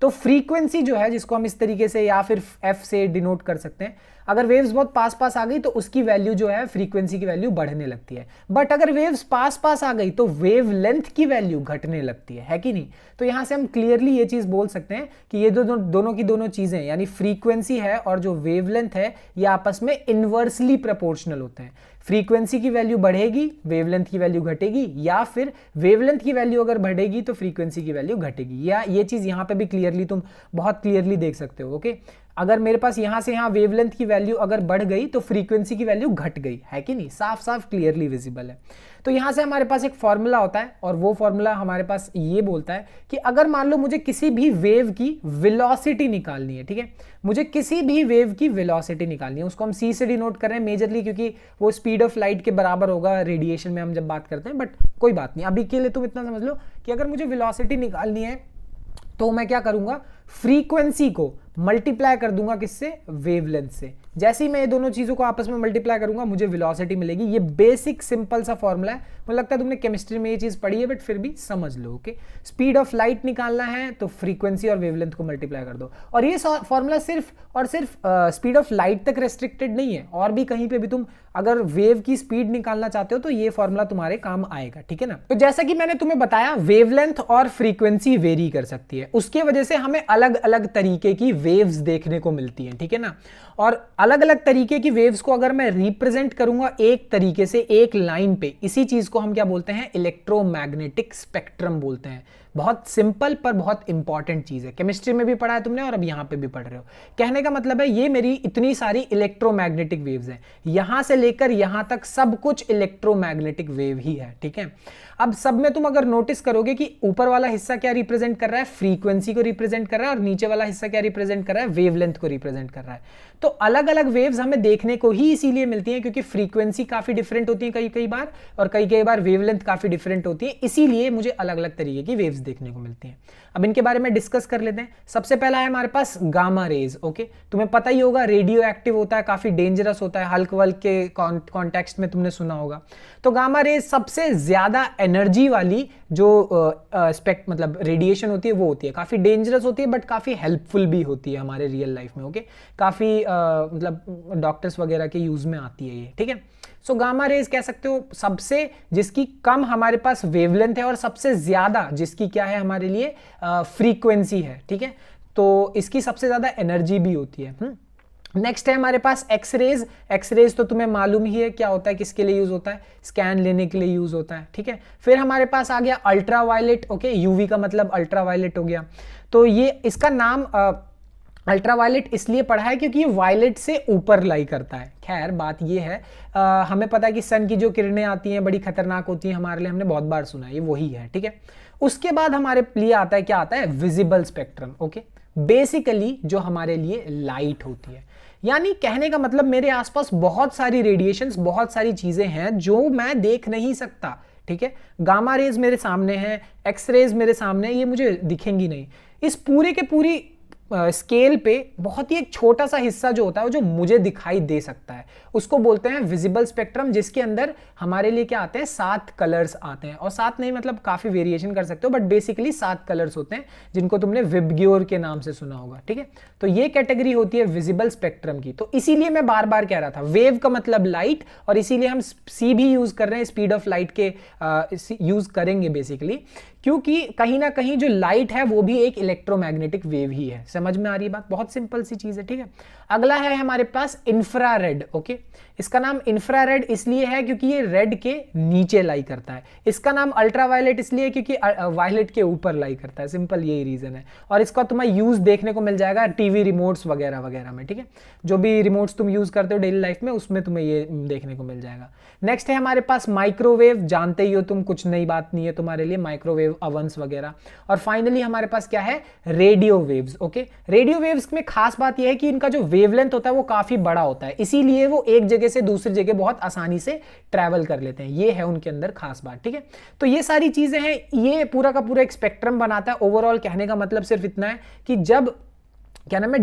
तो फ्रीक्वेंसी जो है जिसको हम इस तरीके से या फिर एफ से डिनोट कर सकते हैं, अगर वेव्स बहुत पास पास आ गई तो उसकी वैल्यू जो है फ्रीक्वेंसी की वैल्यू बढ़ने लगती है, बट अगर वेव्स पास पास आ गई तो वेव लेंथ की वैल्यू घटने लगती है कि नहीं। तो यहां से हम क्लियरली ये चीज बोल सकते हैं कि ये दोनों की दोनों चीजें यानी फ्रीक्वेंसी है और जो वेवलेंथ है ये आपस में इनवर्सली प्रोपोर्शनल होते हैं। फ्रीक्वेंसी की वैल्यू बढ़ेगी, वेवलेंथ की वैल्यू घटेगी, या फिर वेवलेंथ की वैल्यू अगर बढ़ेगी तो फ्रीक्वेंसी की वैल्यू घटेगी। या ये चीज यहां पे भी क्लियरली तुम बहुत क्लियरली देख सकते हो, ओके। अगर मेरे पास यहां से यहां वेवलेंथ की वैल्यू अगर बढ़ गई तो फ्रीक्वेंसी की वैल्यू घट गई, है कि नहीं, साफ साफ क्लियरली विजिबल है। तो यहां से हमारे पास एक फॉर्मूला होता है और वो फॉर्मूला हमारे पास ये बोलता है कि अगर मान लो मुझे किसी भी वेव की वेलोसिटी निकालनी है, ठीक है, मुझे किसी भी वेव की वेलोसिटी निकालनी है, उसको हम सी से डिनोट कर रहे हैं मेजरली क्योंकि वो स्पीड ऑफ लाइट के बराबर होगा रेडिएशन में हम जब बात करते हैं, बट कोई बात नहीं, अभी के लिए तुम इतना समझ लो कि अगर मुझे वेलोसिटी निकालनी है तो मैं क्या करूंगा, फ्रीक्वेंसी को मल्टीप्लाई कर दूंगा किससे, वेवलेंथ से। जैसे ही मैं ये दोनों चीजों को आपस में मल्टीप्लाई करूंगा मुझे वेलोसिटी मिलेगी। ये बेसिक सिंपल सा फॉर्मूला है, मुझे लगता है तुमने केमिस्ट्री में ये चीज पढ़ी है, बट फिर भी समझ लो। ओके, स्पीड ऑफ लाइट निकालना है तो फ्रीक्वेंसी और वेवलेंथ को मल्टीप्लाई कर दो। और ये फॉर्मूला सिर्फ और सिर्फ स्पीड ऑफ लाइट तक रेस्ट्रिक्टेड नहीं है, और भी कहीं पे भी तुम अगर वेव की स्पीड निकालना चाहते हो तो ये फॉर्मूला तुम्हारे काम आएगा, ठीक है ना। तो जैसा कि मैंने तुम्हें बताया, वेवलेंथ और फ्रीक्वेंसी वेरी कर सकती है, उसके वजह से हमें अलग अलग तरीके की वेव्स देखने को मिलती हैं, ठीक है ना। और अलग अलग तरीके की वेव्स को अगर मैं रिप्रेजेंट करूंगा एक तरीके से, एक लाइन पे, इसी चीज को हम क्या बोलते हैं, इलेक्ट्रोमैग्नेटिक स्पेक्ट्रम बोलते हैं। बहुत सिंपल पर बहुत इंपॉर्टेंट चीज है, केमिस्ट्री में भी पढ़ा है तुमने और अब यहां पे भी पढ़ रहे हो। कहने का मतलब है ये मेरी इतनी सारी इलेक्ट्रोमैग्नेटिक वेव्स हैं, यहां से लेकर यहां तक सब कुछ इलेक्ट्रोमैग्नेटिक वेव ही है, ठीक है। अब सब में तुम अगर नोटिस करोगे कि ऊपर वाला हिस्सा क्या रिप्रेजेंट कर रहा है, फ्रीक्वेंसी को रिप्रेजेंट कर रहा है, और नीचे वाला हिस्सा क्या रिप्रेजेंट कर रहा है, वेवलेंथ को रिप्रेजेंट कर रहा है। तो अलग अलग वेव्स हमें देखने को ही इसीलिए मिलती हैं क्योंकि फ्रीक्वेंसी काफी डिफरेंट होती है कई कई बार, और कई कई बार वेवलेंथ काफी डिफरेंट होती है, इसीलिए मुझे अलग अलग तरीके की वेव्स देखने को मिलती हैं। अब इनके बारे में डिस्कस कर लेते हैं। सबसे पहला है हमारे पास गामा रेज। ओके, तुम्हें पता ही होगा रेडियो एक्टिव होता है, काफी डेंजरस होता है, हल्क वल्क के कॉन्टेक्स्ट में तुमने सुना होगा। तो गामा रेज सबसे ज्यादा एनर्जी वाली जो मतलब रेडिएशन होती है वो होती है, काफी डेंजरस होती है बट काफी हेल्पफुल भी होती है हमारे रियल लाइफ में। ओके, काफी मतलब डॉक्टर्स वगैरह के यूज में आती है ये, ठीक है। सो गामा रेज कह सकते हो सबसे जिसकी कम हमारे पास वेवलेंथ है और सबसे ज्यादा जिसकी क्या है हमारे लिए फ्रीक्वेंसी है, ठीक है। तो इसकी सबसे ज्यादा एनर्जी भी होती है। नेक्स्ट है हमारे पास एक्सरेज। एक्सरेज तो तुम्हें मालूम ही है क्या होता है, किसके लिए यूज होता है, स्कैन लेने के लिए यूज होता है, ठीक है। फिर हमारे पास आ गया अल्ट्रावायलेट। ओके, यूवी का मतलब अल्ट्रावायलेट हो गया। तो ये इसका नाम अल्ट्रावायलेट इसलिए पढ़ा है क्योंकि ये वायलेट से ऊपर लाई करता है। खैर बात ये है, हमें पता है कि सन की जो किरणें आती हैं बड़ी खतरनाक होती हैं हमारे लिए, हमने बहुत बार सुना है, ये वही है, ठीक है। उसके बाद हमारे लिए आता है, क्या आता है, विजिबल स्पेक्ट्रम। ओके, बेसिकली जो हमारे लिए लाइट होती है, यानी कहने का मतलब मेरे आसपास बहुत सारी रेडिएशंस, बहुत सारी चीजें हैं जो मैं देख नहीं सकता, ठीक है। गामा रेज मेरे सामने है, एक्स रेज मेरे सामने है, ये मुझे दिखेंगी नहीं। इस पूरे के पूरी स्केल पे बहुत ही एक छोटा सा हिस्सा जो होता है जो मुझे दिखाई दे सकता है उसको बोलते हैं विजिबल स्पेक्ट्रम, जिसके अंदर हमारे लिए क्या आते हैं, 7 कलर्स आते हैं। और 7 नहीं मतलब काफी वेरिएशन कर सकते हो, बट बेसिकली 7 कलर्स होते हैं जिनको तुमने विबग्योर के नाम से सुना होगा, ठीक है। तो ये कैटेगरी होती है विजिबल स्पेक्ट्रम की। तो इसीलिए मैं बार बार कह रहा था वेव का मतलब लाइट, और इसीलिए हम सी भी यूज कर रहे हैं, स्पीड ऑफ लाइट के यूज करेंगे बेसिकली, क्योंकि कहीं ना कहीं जो लाइट है वो भी एक इलेक्ट्रोमैग्नेटिक वेव ही है। समझ में आ रही है बात, बहुत सिंपल सी चीज है, ठीक है। अगला है हमारे पास इंफ्रारेड। ओके, इसका नाम इंफ्रारेड इसलिए है क्योंकि ये रेड के नीचे लाई करता है। इसका नाम अल्ट्रावायलेट इसलिए क्योंकि वायलेट के ऊपर लाई करता है, सिंपल यही रीजन है। और इसका तुम्हें यूज देखने को मिल जाएगा टीवी रिमोट्स वगैरह वगैरह में, ठीक है। जो भी रिमोट्स तुम यूज करते हो डेली लाइफ में उसमें तुम्हें ये देखने को मिल जाएगा। नेक्स्ट है हमारे पास माइक्रोवेव, जानते ही हो तुम, कुछ नई बात नहीं है तुम्हारे लिए, माइक्रोवेव अवन्स वगैरह। और फाइनली हमारे पास क्या है, radio waves. Okay, radio waves में खास बात यह है कि इनका जो वेवलेंथ होता है वो काफी बड़ा होता है, इसीलिए वो एक जगह से दूसरी जगह बहुत आसानी से ट्रैवल कर लेते हैं, ये है उनके अंदर खास बात, ठीक है। तो ये सारी चीजें हैं, ये पूरा का पूरा एक स्पेक्ट्रम बनाता है। ओवरऑल कहने का मतलब सिर्फ इतना है कि जब क्या नाम है,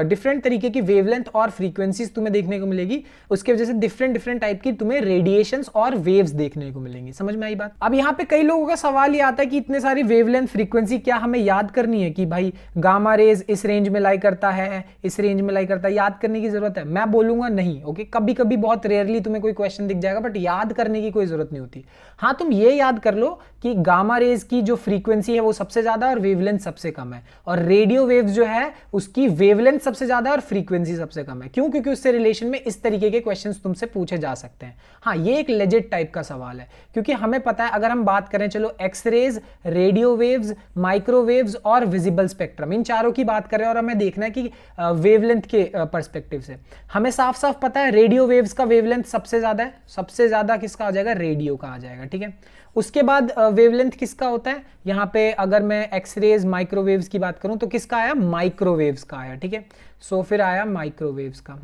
डिफरेंट तरीके की वेवलेंथ और फ्रीक्वेंसीज तुम्हें देखने को मिलेगी, उसके वजह से डिफरेंट टाइप की तुम्हें रेडिएशंस और वेव्स देखने को मिलेंगी। समझ में आई बात। अब यहाँ पे कई लोगों का सवाल ये आता है कि इतने सारी वेवलेंथ फ्रीक्वेंसी क्या हमें याद करनी है कि भाई गामा रेज इस रेंज में लाई करता है, इस रेंज में लाई करता है, याद करने की जरूरत है? मैं बोलूंगा नहीं। ओके, कभी कभी बहुत रेयरली तुम्हें कोई क्वेश्चन दिख जाएगा, बट याद करने की कोई जरूरत नहीं होती। हाँ, तुम ये याद कर लो कि गामा रेज की जो फ्रीक्वेंसी है वो सबसे ज्यादा और वेवलेंथ सबसे कम है, और रेडियो वेव्स जो है उसकी वेवलेंथ सबसे ज्यादा और फ्रीक्वेंसी सबसे कम है। क्यों? क्योंकि उससे रिलेशन में इस तरीके के क्वेश्चंस तुमसे पूछे जा सकते हैं। हाँ, ये एक लेजिट टाइप का सवाल है, क्योंकि हमें पता है, अगर हम बात करें, चलो एक्सरेज, रेडियो वेव्स, माइक्रोवेव्स और विजिबल स्पेक्ट्रम, इन चारों की बात करें और हमें देखना है कि वेवलेंथ के पर्सपेक्टिव से हमें साफ साफ पता है रेडियो वेव्स का वेवलेंथ सबसे ज्यादा है। सबसे ज्यादा किसका आ जाएगा? रेडियो का आ जाएगा, ठीक है। उसके बाद वेवलेंथ किसका होता है? यहाँ पे अगर मैं एक्सरेज, माइक्रोवेव्स की बात करूं तो किसका आया? माइक्रोवेव्स का आया, ठीक है। सो फिर आया माइक्रोवेव्स का।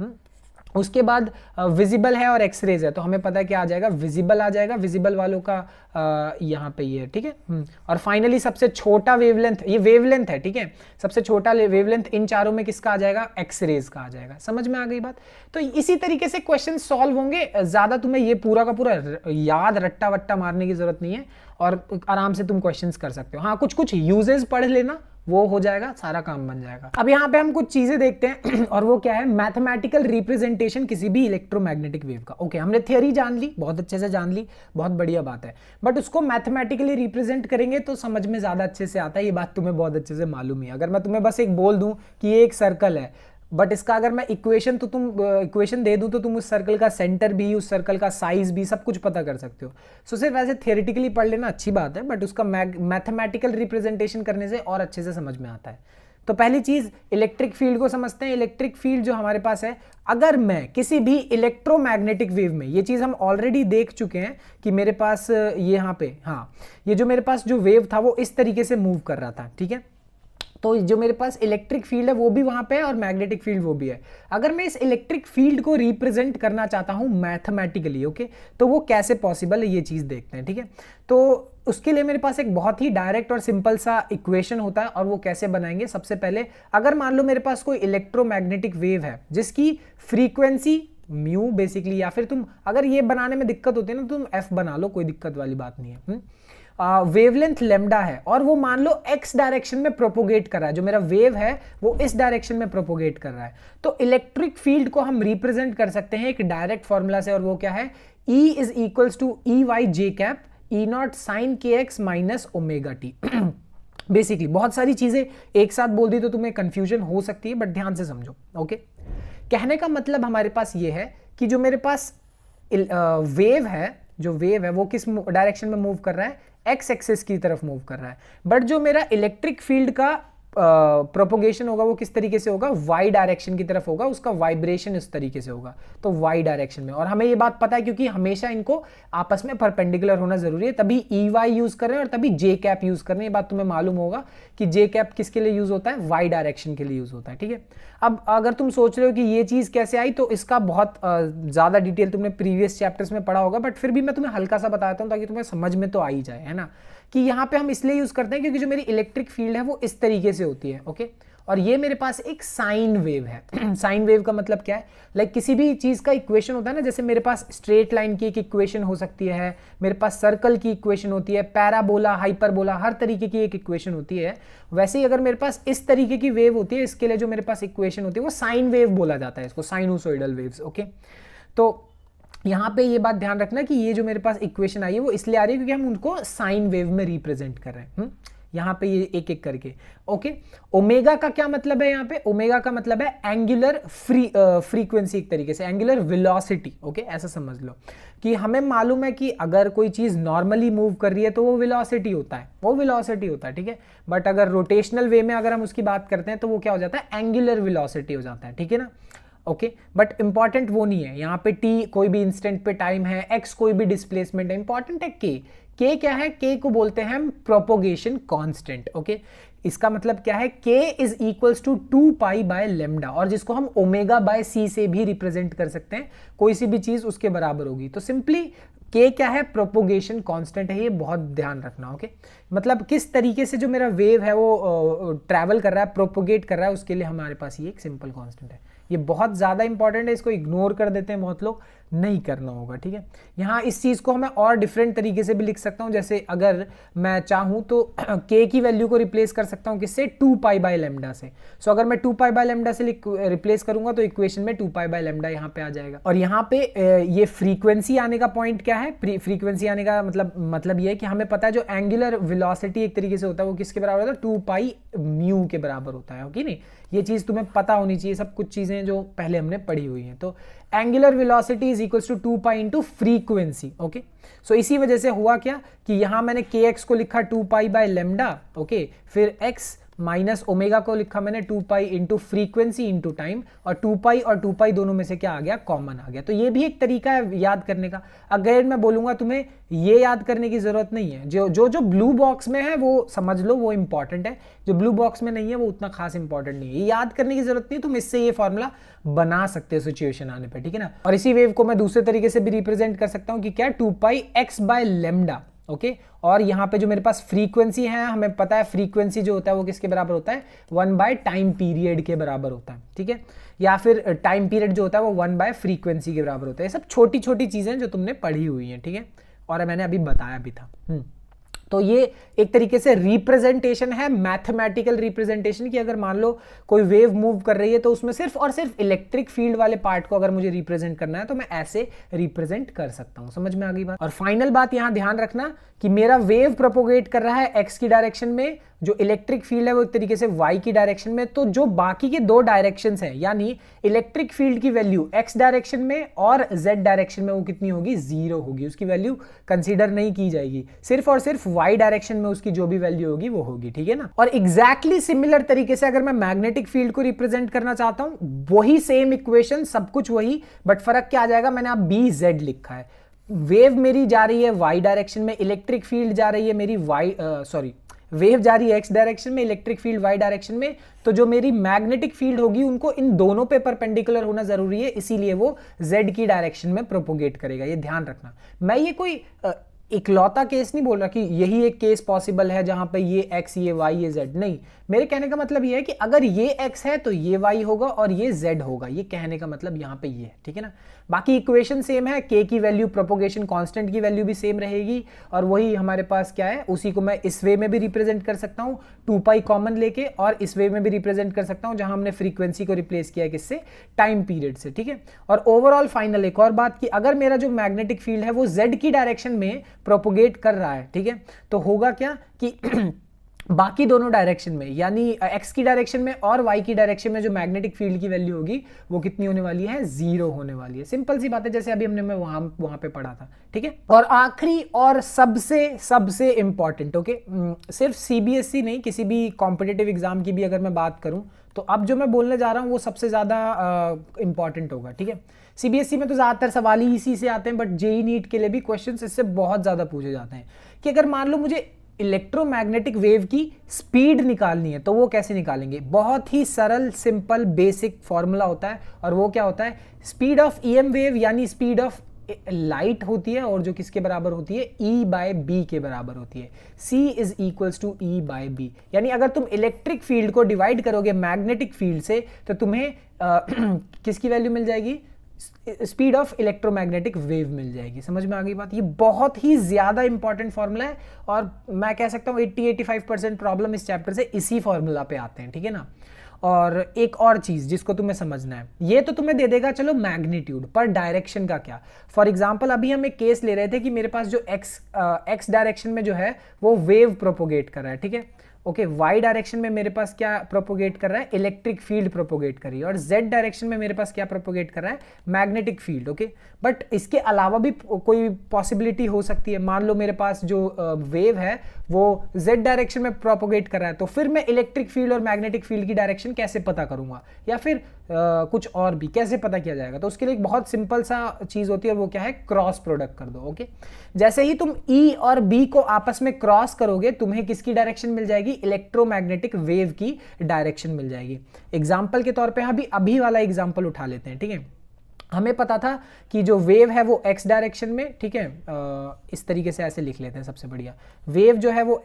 उसके बाद विजिबल है और एक्सरेज है, तो हमें पता है क्या आ जाएगा, विजिबल आ जाएगा, विजिबल वालों का यहाँ पे ये, ठीक है। और फाइनली सबसे छोटा वेवलेंथ, ये वेवलेंथ है, ठीक है, सबसे छोटा वेवलेंथ इन चारों में किसका आ जाएगा, एक्सरेज का आ जाएगा। समझ में आ गई बात। तो इसी तरीके से क्वेश्चन सॉल्व होंगे, ज्यादा तुम्हें ये पूरा का पूरा याद रट्टा वट्टा मारने की जरूरत नहीं है, और आराम से तुम क्वेश्चंस कर सकते हो। हाँ, कुछ कुछ यूजेस पढ़ लेना, वो हो जाएगा, सारा काम बन जाएगा। अब यहाँ पे हम कुछ चीजें देखते हैं और वो क्या है, मैथमेटिकल रिप्रेजेंटेशन किसी भी इलेक्ट्रोमैग्नेटिक वेव का। ओके, हमने थ्योरी जान ली, बहुत अच्छे से जान ली, बहुत बढ़िया बात है, बट उसको मैथमेटिकली रिप्रेजेंट करेंगे तो समझ में ज्यादा अच्छे से आता है। ये बात तुम्हें बहुत अच्छे से मालूम है। अगर मैं तुम्हें बस एक बोल दूं कि ये एक सर्कल है, बट इसका अगर मैं इक्वेशन इक्वेशन दे दूं तो तुम उस सर्कल का सेंटर भी, उस सर्कल का साइज भी, सब कुछ पता कर सकते हो। सो सिर्फ ऐसे थियोरेटिकली पढ़ लेना अच्छी बात है, बट उसका मैथमेटिकल रिप्रेजेंटेशन करने से और अच्छे से समझ में आता है। तो पहली चीज इलेक्ट्रिक फील्ड को समझते हैं। इलेक्ट्रिक फील्ड जो हमारे पास है, अगर मैं किसी भी इलेक्ट्रोमैग्नेटिक वेव में, ये चीज हम ऑलरेडी देख चुके हैं कि मेरे पास ये यहाँ पे, हाँ, ये जो मेरे पास जो वेव था वो इस तरीके से मूव कर रहा था, ठीक है। तो जो मेरे पास इलेक्ट्रिक फील्ड है वो भी वहां पे है और मैग्नेटिक फील्ड वो भी है। अगर मैं इस इलेक्ट्रिक फील्ड को रिप्रेजेंट करना चाहता हूं मैथमेटिकली, ओके, तो वो कैसे पॉसिबल है, ये चीज देखते हैं, ठीक है। तो उसके लिए मेरे पास एक बहुत ही डायरेक्ट और सिंपल सा इक्वेशन होता है, और वो कैसे बनाएंगे। सबसे पहले अगर मान लो मेरे पास कोई इलेक्ट्रोमैग्नेटिक वेव है जिसकी फ्रीक्वेंसी म्यू बेसिकली, या फिर तुम अगर ये बनाने में दिक्कत होती है ना, तुम एफ बना लो, कोई दिक्कत वाली बात नहीं है। वेवलेंथ लेमडा है और वो मान लो एक्स डायरेक्शन में प्रोपोगेट कर रहा है, जो मेरा वेव है वो इस डायरेक्शन में प्रोपोगेट कर रहा है, तो इलेक्ट्रिक फील्ड को हम रिप्रेजेंट कर सकते हैं एक डायरेक्ट फॉर्मूला से, और वो क्या है, E is equals to E y j cap E not sine k x minus omega t. Basically बहुत सारी चीजें एक साथ बोल दी तो तुम्हें कंफ्यूजन हो सकती है, बट ध्यान से समझो। ओके, कहने का मतलब हमारे पास ये है कि जो मेरे पास वेव है, जो वेव है वो किस डायरेक्शन में मूव कर रहा है, एक्स एक्सिस की तरफ मूव कर रहा है, बट जो मेरा इलेक्ट्रिक फील्ड का प्रोपोगेशन होगा वो किस तरीके से होगा, वाई डायरेक्शन की तरफ होगा, उसका वाइब्रेशन इस तरीके से होगा, तो वाई डायरेक्शन में। और हमें ये बात पता है क्योंकि हमेशा इनको आपस में परपेंडिकुलर होना जरूरी है, तभी ई वाई यूज कर रहे हैं और तभी जे कैप यूज कर रहे हैं। ये बात तुम्हें मालूम होगा कि जे कैप किसके लिए यूज होता है, वाई डायरेक्शन के लिए यूज होता है, ठीक है। अब अगर तुम सोच रहे हो कि ये चीज कैसे आई, तो इसका बहुत ज्यादा डिटेल तुमने प्रीवियस चैप्टर्स में पढ़ा होगा, बट फिर भी मैं तुम्हें हल्का सा बताता हूं ताकि तुम्हें समझ में तो आ ही जाए, है ना, कि यहाँ पे हम इसलिए यूज करते हैं क्योंकि जो मेरी इलेक्ट्रिक फील्ड है वो इस तरीके से होती है, ओके। और ये मेरे पास एक साइन वेव है। साइन वेव का मतलब क्या है, लाइक किसी भी चीज का इक्वेशन होता है ना, जैसे मेरे पास स्ट्रेट लाइन की एक इक्वेशन हो सकती है, मेरे पास सर्कल की इक्वेशन होती है, पैराबोला, हाइपरबोला, हर तरीके की एक इक्वेशन होती है। वैसे ही अगर मेरे पास इस तरीके की वेव होती है, इसके लिए जो मेरे पास इक्वेशन होती है वो साइन वेव बोला जाता है, इसको साइनोसॉइडल वेव्स, ओके। तो यहाँ पे ये बात ध्यान रखना कि ये जो मेरे पास इक्वेशन आई है वो इसलिए आ रही है क्योंकि हम उनको साइन वेव में रिप्रेजेंट कर रहे हैं। यहाँ पे ये एक एक करके, ओके। ओमेगा का क्या मतलब है, यहाँ पे ओमेगा का मतलब है एंगुलर फ्रीक्वेंसी, एक तरीके से एंगुलर वेलोसिटी, ओके। ऐसा समझ लो कि हमें मालूम है कि अगर कोई चीज नॉर्मली मूव कर रही है तो वो वेलोसिटी होता है, वो वेलोसिटी होता है, ठीक है। बट अगर रोटेशनल वे में अगर हम उसकी बात करते हैं तो वो क्या हो जाता है, एंगुलर वेलोसिटी हो जाता है, ठीक है ना, ओके। बट इंपॉर्टेंट वो नहीं है, यहाँ पे टी कोई भी इंस्टेंट पे टाइम है, एक्स कोई भी डिस्प्लेसमेंट है, इंपॉर्टेंट है के। के क्या है, के को बोलते हैं हम प्रोपोगेशन कांस्टेंट, ओके। इसका मतलब क्या है, K is equals to 2 pi by lambda, और जिसको हम ओमेगा बाय सी से भी रिप्रेजेंट कर सकते हैं, कोई सी भी चीज उसके बराबर होगी। तो सिंपली के क्या है, प्रोपोगेशन कांस्टेंट है, ये बहुत ध्यान रखना, ओके। मतलब किस तरीके से जो मेरा वेव है वो ट्रैवल कर रहा है, प्रोपोगेट कर रहा है, उसके लिए हमारे पास ये एक सिंपल कांस्टेंट है। ये बहुत ज्यादा इंपॉर्टेंट है, इसको इग्नोर कर देते हैं बहुत लोग, नहीं करना होगा, ठीक है। यहाँ इस चीज को मैं और डिफरेंट तरीके से भी लिख सकता हूँ, जैसे अगर मैं चाहूँ तो के की वैल्यू को रिप्लेस कर सकता हूँ किससे, 2 पाई बाय लेमडा से। सो अगर मैं 2 पाई बाय लेमडा से रिप्लेस करूंगा तो इक्वेशन में 2 पाई बाय लेमडा यहाँ पे आ जाएगा। और यहाँ पे ये फ्रीक्वेंसी आने का पॉइंट क्या है, फ्रीक्वेंसी आने का मतलब ये है कि हमें पता है जो एंगुलर वेलोसिटी एक तरीके से होता है वो किसके बराबर होता है, 2 पाई म्यू के बराबर होता है, ओके। नहीं, ये चीज तुम्हें पता होनी चाहिए, सब कुछ चीजें जो पहले हमने पढ़ी हुई हैं। तो angular velocity is equals to 2 pi into frequency, okay. So इसी वजह से हुआ क्या कि यहां मैंने के एक्स को लिखा 2 पाई बाय लेमडा, ओके, फिर एक्स माइनस ओमेगा को लिखा मैंने 2 pi into frequency into time, और 2 पाई और 2 पाई दोनों में से क्या आ गया, कॉमन आ गया। तो ये भी एक तरीका है याद करने का। अगर मैं बोलूंगा तुम्हें ये याद करने की जरूरत नहीं है, जो ब्लू बॉक्स में है वो समझ लो, वो इंपॉर्टेंट है, जो ब्लू बॉक्स में नहीं है वो उतना खास इंपॉर्टेंट नहीं है, ये याद करने की जरूरत नहीं। तुम इससे ये फॉर्मूला बना सकते हो सिचुएशन आने पर, ठीक है ना। और इसी वेव को मैं दूसरे तरीके से भी रिप्रेजेंट कर सकता हूं कि क्या, 2 पाई एक्स बाय लेमडा, ओके। और यहाँ पे जो मेरे पास फ्रीक्वेंसी है, हमें पता है फ्रीक्वेंसी जो होता है वो किसके बराबर होता है, 1 बाय टाइम पीरियड के बराबर होता है, ठीक है। या फिर टाइम पीरियड जो होता है वो 1 बाय फ्रीक्वेंसी के बराबर होता है। ये सब छोटी छोटी चीजें जो तुमने पढ़ी हुई हैं, ठीक है, और मैंने अभी बताया भी था। तो ये एक तरीके से रिप्रेजेंटेशन है, मैथमेटिकल रिप्रेजेंटेशन, कि अगर मान लो कोई वेव मूव कर रही है तो उसमें सिर्फ और सिर्फ इलेक्ट्रिक फील्ड वाले पार्ट को अगर मुझे रिप्रेजेंट करना है तो मैं ऐसे रिप्रेजेंट कर सकता हूं। समझ में आ गई बात। और फाइनल बात यहां ध्यान रखना कि मेरा वेव प्रोपोगेट कर रहा है एक्स की डायरेक्शन में, जो इलेक्ट्रिक फील्ड है वो एक तरीके से वाई की डायरेक्शन में। तो जो बाकी के दो डायरेक्शंस हैं, यानी इलेक्ट्रिक फील्ड की वैल्यू एक्स डायरेक्शन में और जेड डायरेक्शन में, वो कितनी होगी, 0 होगी, उसकी वैल्यू कंसीडर नहीं की जाएगी। सिर्फ और सिर्फ वाई डायरेक्शन में उसकी जो भी वैल्यू होगी वो होगी, ठीक है ना। और एग्जैक्टली सिमिलर तरीके से अगर मैं मैग्नेटिक फील्ड को रिप्रेजेंट करना चाहता हूं, वही सेम इक्वेशन, सब कुछ वही, बट फर्क क्या आ जाएगा, मैंने आप बी जेड लिखा है। वेव मेरी जा रही है वाई डायरेक्शन में, इलेक्ट्रिक फील्ड जा रही है मेरी वेव जा रही है एक्स डायरेक्शन में, इलेक्ट्रिक फील्ड वाई डायरेक्शन में। तो जो मेरी मैग्नेटिक फील्ड होगी उनको इन दोनों पे परपेंडिकुलर होना जरूरी है, इसीलिए वो जेड की डायरेक्शन में प्रोपोगेट करेगा। ये ध्यान रखना। मैं ये कोई इकलौता केस नहीं बोल रहा कि यही एक केस पॉसिबल है जहां पे ये x, ये y, ये z, नहीं। मेरे कहने का मतलब ये है कि अगर ये x है तो ये y होगा और ये z होगा, ये कहने का मतलब यहां पे ये है, ठीक है ना। बाकी इक्वेशन सेम है, k की वैल्यू, प्रोपोगेशन कांस्टेंट की वैल्यू भी सेम रहेगी, और वही हमारे पास क्या है, उसी को मैं इस वे में भी रिप्रेजेंट कर सकता हूं 2 पाई कॉमन लेके, और इस वे में भी रिप्रेजेंट कर सकता हूं जहां हमने फ्रीक्वेंसी को रिप्लेस किया है किससे, टाइम पीरियड से, ठीक है। और ओवरऑल फाइनल एक और बात कि अगर मेरा जो मैग्नेटिक फील्ड है वो z की डायरेक्शन में प्रोपोगेट कर रहा है, ठीक है, तो होगा क्या कि बाकी दोनों डायरेक्शन में, यानी x की डायरेक्शन में और y की डायरेक्शन में जो मैग्नेटिक फील्ड की वैल्यू होगी वो कितनी होने वाली है, 0 होने वाली है। सिंपल सी बात है, जैसे अभी हमने मैं वहां पे पढ़ा था, ठीक है। और आखिरी और सबसे इंपॉर्टेंट, ओके, सिर्फ सीबीएसई नहीं, किसी भी कॉम्पिटिटिव एग्जाम की भी अगर मैं बात करूं तो अब जो मैं बोलने जा रहा हूं वो सबसे ज्यादा इंपॉर्टेंट होगा, ठीक है। सीबीएसई में तो ज्यादातर सवाल ही इसी से आते हैं, बट जेई नीट के लिए भी क्वेश्चंस इससे बहुत ज्यादा पूछे जाते हैं कि अगर मान लो मुझे इलेक्ट्रोमैग्नेटिक वेव की स्पीड निकालनी है तो वो कैसे निकालेंगे। बहुत ही सरल, सिंपल, बेसिक फॉर्मूला होता है, और वो क्या होता है, स्पीड ऑफ ईएम वेव यानी स्पीड ऑफ लाइट होती है, और जो किसके बराबर होती है, E बाय बी के बराबर होती है। C is equals to E by B. यानी अगर तुम इलेक्ट्रिक फील्ड को डिवाइड करोगे मैग्नेटिक फील्ड से तो तुम्हें किसकी वैल्यू मिल जाएगी, स्पीड ऑफ इलेक्ट्रोमैग्नेटिक वेव मिल जाएगी। समझ में आ गई बात। ये बहुत ही ज्यादा इंपॉर्टेंट फॉर्मूला है, और मैं कह सकता हूँ 80-85% प्रॉब्लम इस चैप्टर से इसी फॉर्मूला पे आते हैं, ठीक है ना। और एक और चीज जिसको तुम्हें समझना है, ये तो तुम्हें दे देगा चलो मैग्नीट्यूड, पर डायरेक्शन का क्या। फॉर एग्जांपल अभी हम एक केस ले रहे थे कि मेरे पास जो एक्स डायरेक्शन में जो है वो वेव प्रोपोगेट कर रहा है, ठीक है, ओके। वाई डायरेक्शन में मेरे पास क्या प्रोपोगेट कर रहा है, इलेक्ट्रिक फील्ड प्रोपोगेट कर रही है, और जेड डायरेक्शन में मेरे पास क्या प्रोपोगेट कर रहा है, मैग्नेटिक फील्ड, ओके। बट इसके अलावा भी कोई पॉसिबिलिटी हो सकती है। मान लो मेरे पास जो वेव है वो जेड डायरेक्शन में प्रोपोगेट कर रहा है, तो फिर मैं इलेक्ट्रिक फील्ड और मैग्नेटिक फील्ड की डायरेक्शन कैसे पता करूंगा, या फिर कुछ और भी कैसे पता किया जाएगा। तो उसके लिए एक बहुत सिंपल सा चीज होती है, और वो क्या है, क्रॉस प्रोडक्ट कर दो, ओके। जैसे ही तुम E और B को आपस में क्रॉस करोगे तुम्हें किसकी डायरेक्शन मिल जाएगी, इलेक्ट्रोमैग्नेटिक वेव की डायरेक्शन मिल जाएगी। एग्जाम्पल के तौर पे हम अभी वाला एग्जाम्पल उठा लेते हैं, ठीक है। हमें पता था कि जो वेव है वो एक्स डायरेक्शन में, ठीक है, इस तरीके से ऐसे लिख लेते हैं, सबसे बढ़िया। वेव जो है वो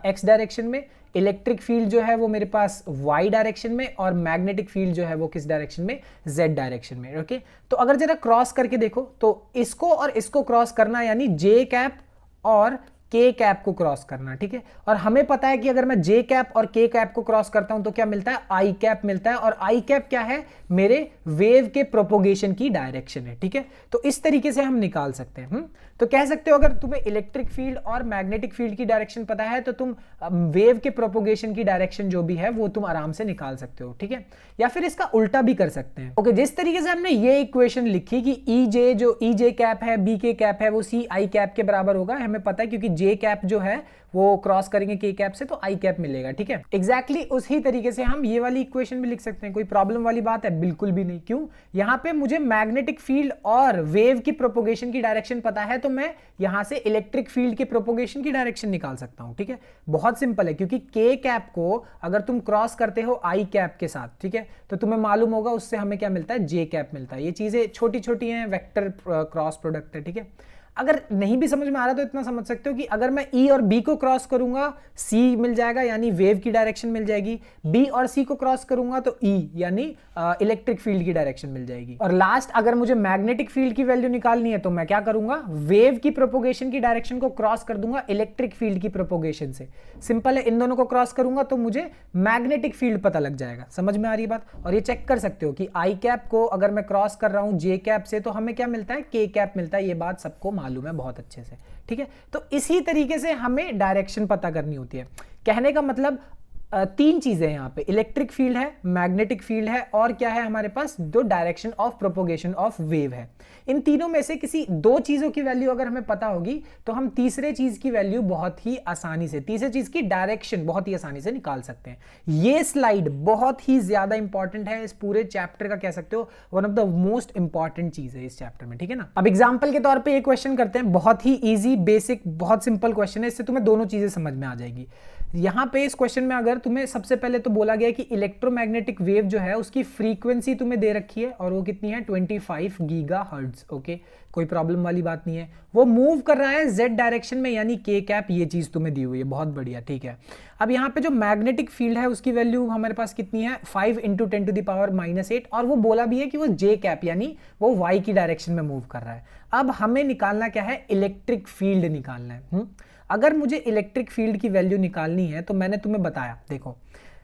एक्स डायरेक्शन में, इलेक्ट्रिक फील्ड जो है वो मेरे पास वाई डायरेक्शन में, और मैग्नेटिक फील्ड जो है वो किस डायरेक्शन में, जेड डायरेक्शन में, ओके। तो अगर जरा क्रॉस करके देखो तो इसको और इसको क्रॉस करना, यानी जे कैप और के कैप को क्रॉस करना, ठीक है। और हमें पता है कि अगर मैं जे कैप और के कैप को क्रॉस करता हूं तो क्या मिलता है, आई कैप मिलता है, और आई कैप क्या है, मेरे वेव के प्रोपोगेशन की डायरेक्शन है, ठीक है। तो इस तरीके से हम निकाल सकते हैं। तो कह सकते हो अगर तुम्हें इलेक्ट्रिक फील्ड और मैग्नेटिक फील्ड की डायरेक्शन पता है तो तुम वेव के प्रोपोगेशन की डायरेक्शन जो भी है वो तुम आराम से निकाल सकते हो, ठीक है। या फिर इसका उल्टा भी कर सकते हैं, ओके। जिस तरीके से हमने ये इक्वेशन लिखी कि ई जे जो ई जे कैप है, बी के कैप है, वो सी आई कैप के बराबर होगा, हमें पता है क्योंकि जे कैप जो है वो क्रॉस करेंगे के कैप से तो आई कैप मिलेगा, ठीक है। एग्जैक्टली उसी तरीके से हम ये वाली इक्वेशन भी लिख सकते हैं। कोई प्रॉब्लम वाली बात है? बिल्कुल भी नहीं। क्यों? यहां पे मुझे मैग्नेटिक फील्ड और वेव की प्रोपोगेशन की डायरेक्शन पता है, तो मैं यहां से इलेक्ट्रिक फील्ड के प्रोपोगेशन की डायरेक्शन निकाल सकता हूं, ठीक है। बहुत सिंपल है, क्योंकि के कैप को अगर तुम क्रॉस करते हो आई कैप के साथ, ठीक है, तो तुम्हें मालूम होगा उससे हमें क्या मिलता है, जे कैप मिलता है। ये चीजें छोटी छोटी हैं, वेक्टर क्रॉस प्रोडक्ट है, ठीक है। अगर नहीं भी समझ में आ रहा तो इतना समझ सकते हो कि अगर मैं ई और बी को क्रॉस करूंगा सी मिल जाएगा, यानी वेव की डायरेक्शन मिल जाएगी। बी और सी को क्रॉस करूंगा तो ई यानी इलेक्ट्रिक फील्ड की डायरेक्शन मिल जाएगी। और लास्ट अगर मुझे मैग्नेटिक फील्ड की वैल्यू निकालनी है तो मैं क्या करूंगा, वेव की प्रोपोगेशन की डायरेक्शन को क्रॉस कर दूंगा इलेक्ट्रिक फील्ड की प्रोपोगेशन से। सिंपल है, इन दोनों को क्रॉस करूंगा तो मुझे मैग्नेटिक फील्ड पता लग जाएगा। समझ में आ रही बात? और ये चेक कर सकते हो कि आई कैप को अगर मैं क्रॉस कर रहा हूं जे कैप से तो हमें क्या मिलता है, के कैप मिलता है। ये बात सबको मालूम है बहुत अच्छे से, ठीक है। तो इसी तरीके से हमें डायरेक्शन पता करनी होती है। कहने का मतलब तीन चीजें हैं यहां पे, इलेक्ट्रिक फील्ड है, मैग्नेटिक फील्ड है, और क्या है हमारे पास, जो direction of propagation of wave है। इन तीनों में से किसी दो चीजों की वैल्यू अगर हमें पता होगी तो हम तीसरे चीज की वैल्यू बहुत ही आसानी से, तीसरे चीज की डायरेक्शन बहुत ही आसानी से निकाल सकते हैं। ये स्लाइड बहुत ही ज्यादा इंपॉर्टेंट है, इस पूरे चैप्टर का कह सकते हो one of the most important चीज है इस चैप्टर में, ठीक है ना। अब एग्जांपल के तौर पे ये क्वेश्चन करते हैं, बहुत ही इजी, बेसिक, बहुत सिंपल क्वेश्चन है, इससे तुम्हें दोनों चीजें समझ में आ जाएगी। यहां पे इस क्वेश्चन में अगर तुम्हें सबसे पहले तो बोला गया कि इलेक्ट्रोमैग्नेटिक वेव जो है उसकी फ्रीक्वेंसी तुम्हें दे रखी है और वो कितनी है, 25 गीगाहर्ट्ज। ओके, कोई प्रॉब्लम वाली बात नहीं है। वो मूव कर रहा है जेड डायरेक्शन में, यानी के कैप, ये चीज तुम्हें दी हुई है, बहुत बढ़िया, ठीक है। अब यहाँ पे जो मैग्नेटिक फील्ड है उसकी वैल्यू हमारे पास कितनी है, 5 × 10⁻⁻8, और वो बोला भी है कि वो जे कैप यानी वो वाई की डायरेक्शन में मूव कर रहा है। अब हमें निकालना क्या है, इलेक्ट्रिक फील्ड निकालना है। अगर मुझे इलेक्ट्रिक फील्ड की वैल्यू निकालनी है तो मैंने तुम्हें बताया, देखो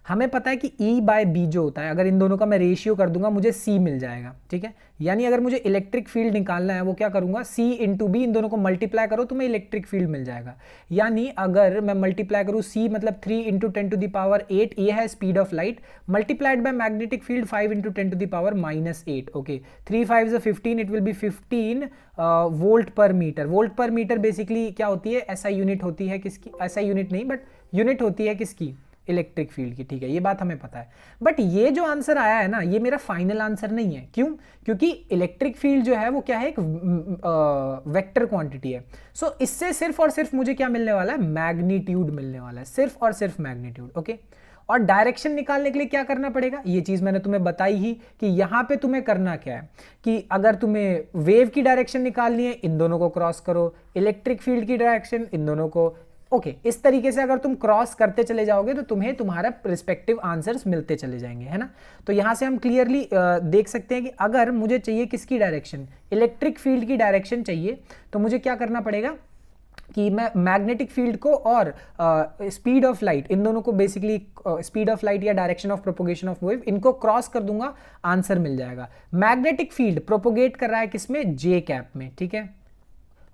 हमें पता है कि E/B जो होता है, अगर इन दोनों का मैं रेशियो कर दूंगा मुझे C मिल जाएगा, ठीक है। यानी अगर मुझे इलेक्ट्रिक फील्ड निकालना है वो क्या करूंगा, C × B, इन दोनों को मल्टीप्लाई करो तो मैं इलेक्ट्रिक फील्ड मिल जाएगा। यानी अगर मैं मल्टीप्लाई करूं C मतलब 3 × 10⁸, ये है speed of light, multiplied by magnetic field 5 × 10⁻⁸। Okay, 3 5 is 15, it will be 15 volt पर मीटर। वोल्ट पर मीटर बेसिकली क्या होती है, ऐसा यूनिट होती है किसकी, ऐसा यूनिट नहीं बट यूनिट होती है किसकी, इलेक्ट्रिक फील्ड की, ठीक है। ये बात हमें पता है, बट ये जो आंसर आया है ना, ये मेरा फाइनल आंसर नहीं है। क्यों? क्योंकि इलेक्ट्रिक फील्ड जो है वो क्या है, एक वेक्टर क्वांटिटी है। सो इससे सिर्फ और सिर्फ मुझे क्या मिलने वाला है, मैग्नीट्यूड मिलने वाला है, सिर्फ और सिर्फ मैग्नीट्यूड, ओके। और डायरेक्शन निकालने के लिए क्या करना पड़ेगा, ये चीज मैंने तुम्हें बताई ही कि यहां पे तुम्हें करना क्या है कि अगर तुम्हें वेव की डायरेक्शन निकालनी है, इन दोनों को क्रॉस करो, इलेक्ट्रिक फील्ड की डायरेक्शन, इन दोनों को, ओके। इस तरीके से अगर तुम क्रॉस करते चले जाओगे तो तुम्हें तुम्हारा रिस्पेक्टिव आंसर्स मिलते चले जाएंगे, है ना। तो यहां से हम क्लियरली देख सकते हैं कि अगर मुझे चाहिए किसकी डायरेक्शन, इलेक्ट्रिक फील्ड की डायरेक्शन चाहिए, तो मुझे क्या करना पड़ेगा कि मैं मैग्नेटिक फील्ड को और स्पीड ऑफ लाइट, इन दोनों को बेसिकली स्पीड ऑफ लाइट या direction of propagation of wave, इनको क्रॉस कर दूंगा, आंसर मिल जाएगा। मैग्नेटिक फील्ड प्रोपोगेट कर रहा है किसमें, जे कैप में, ठीक है।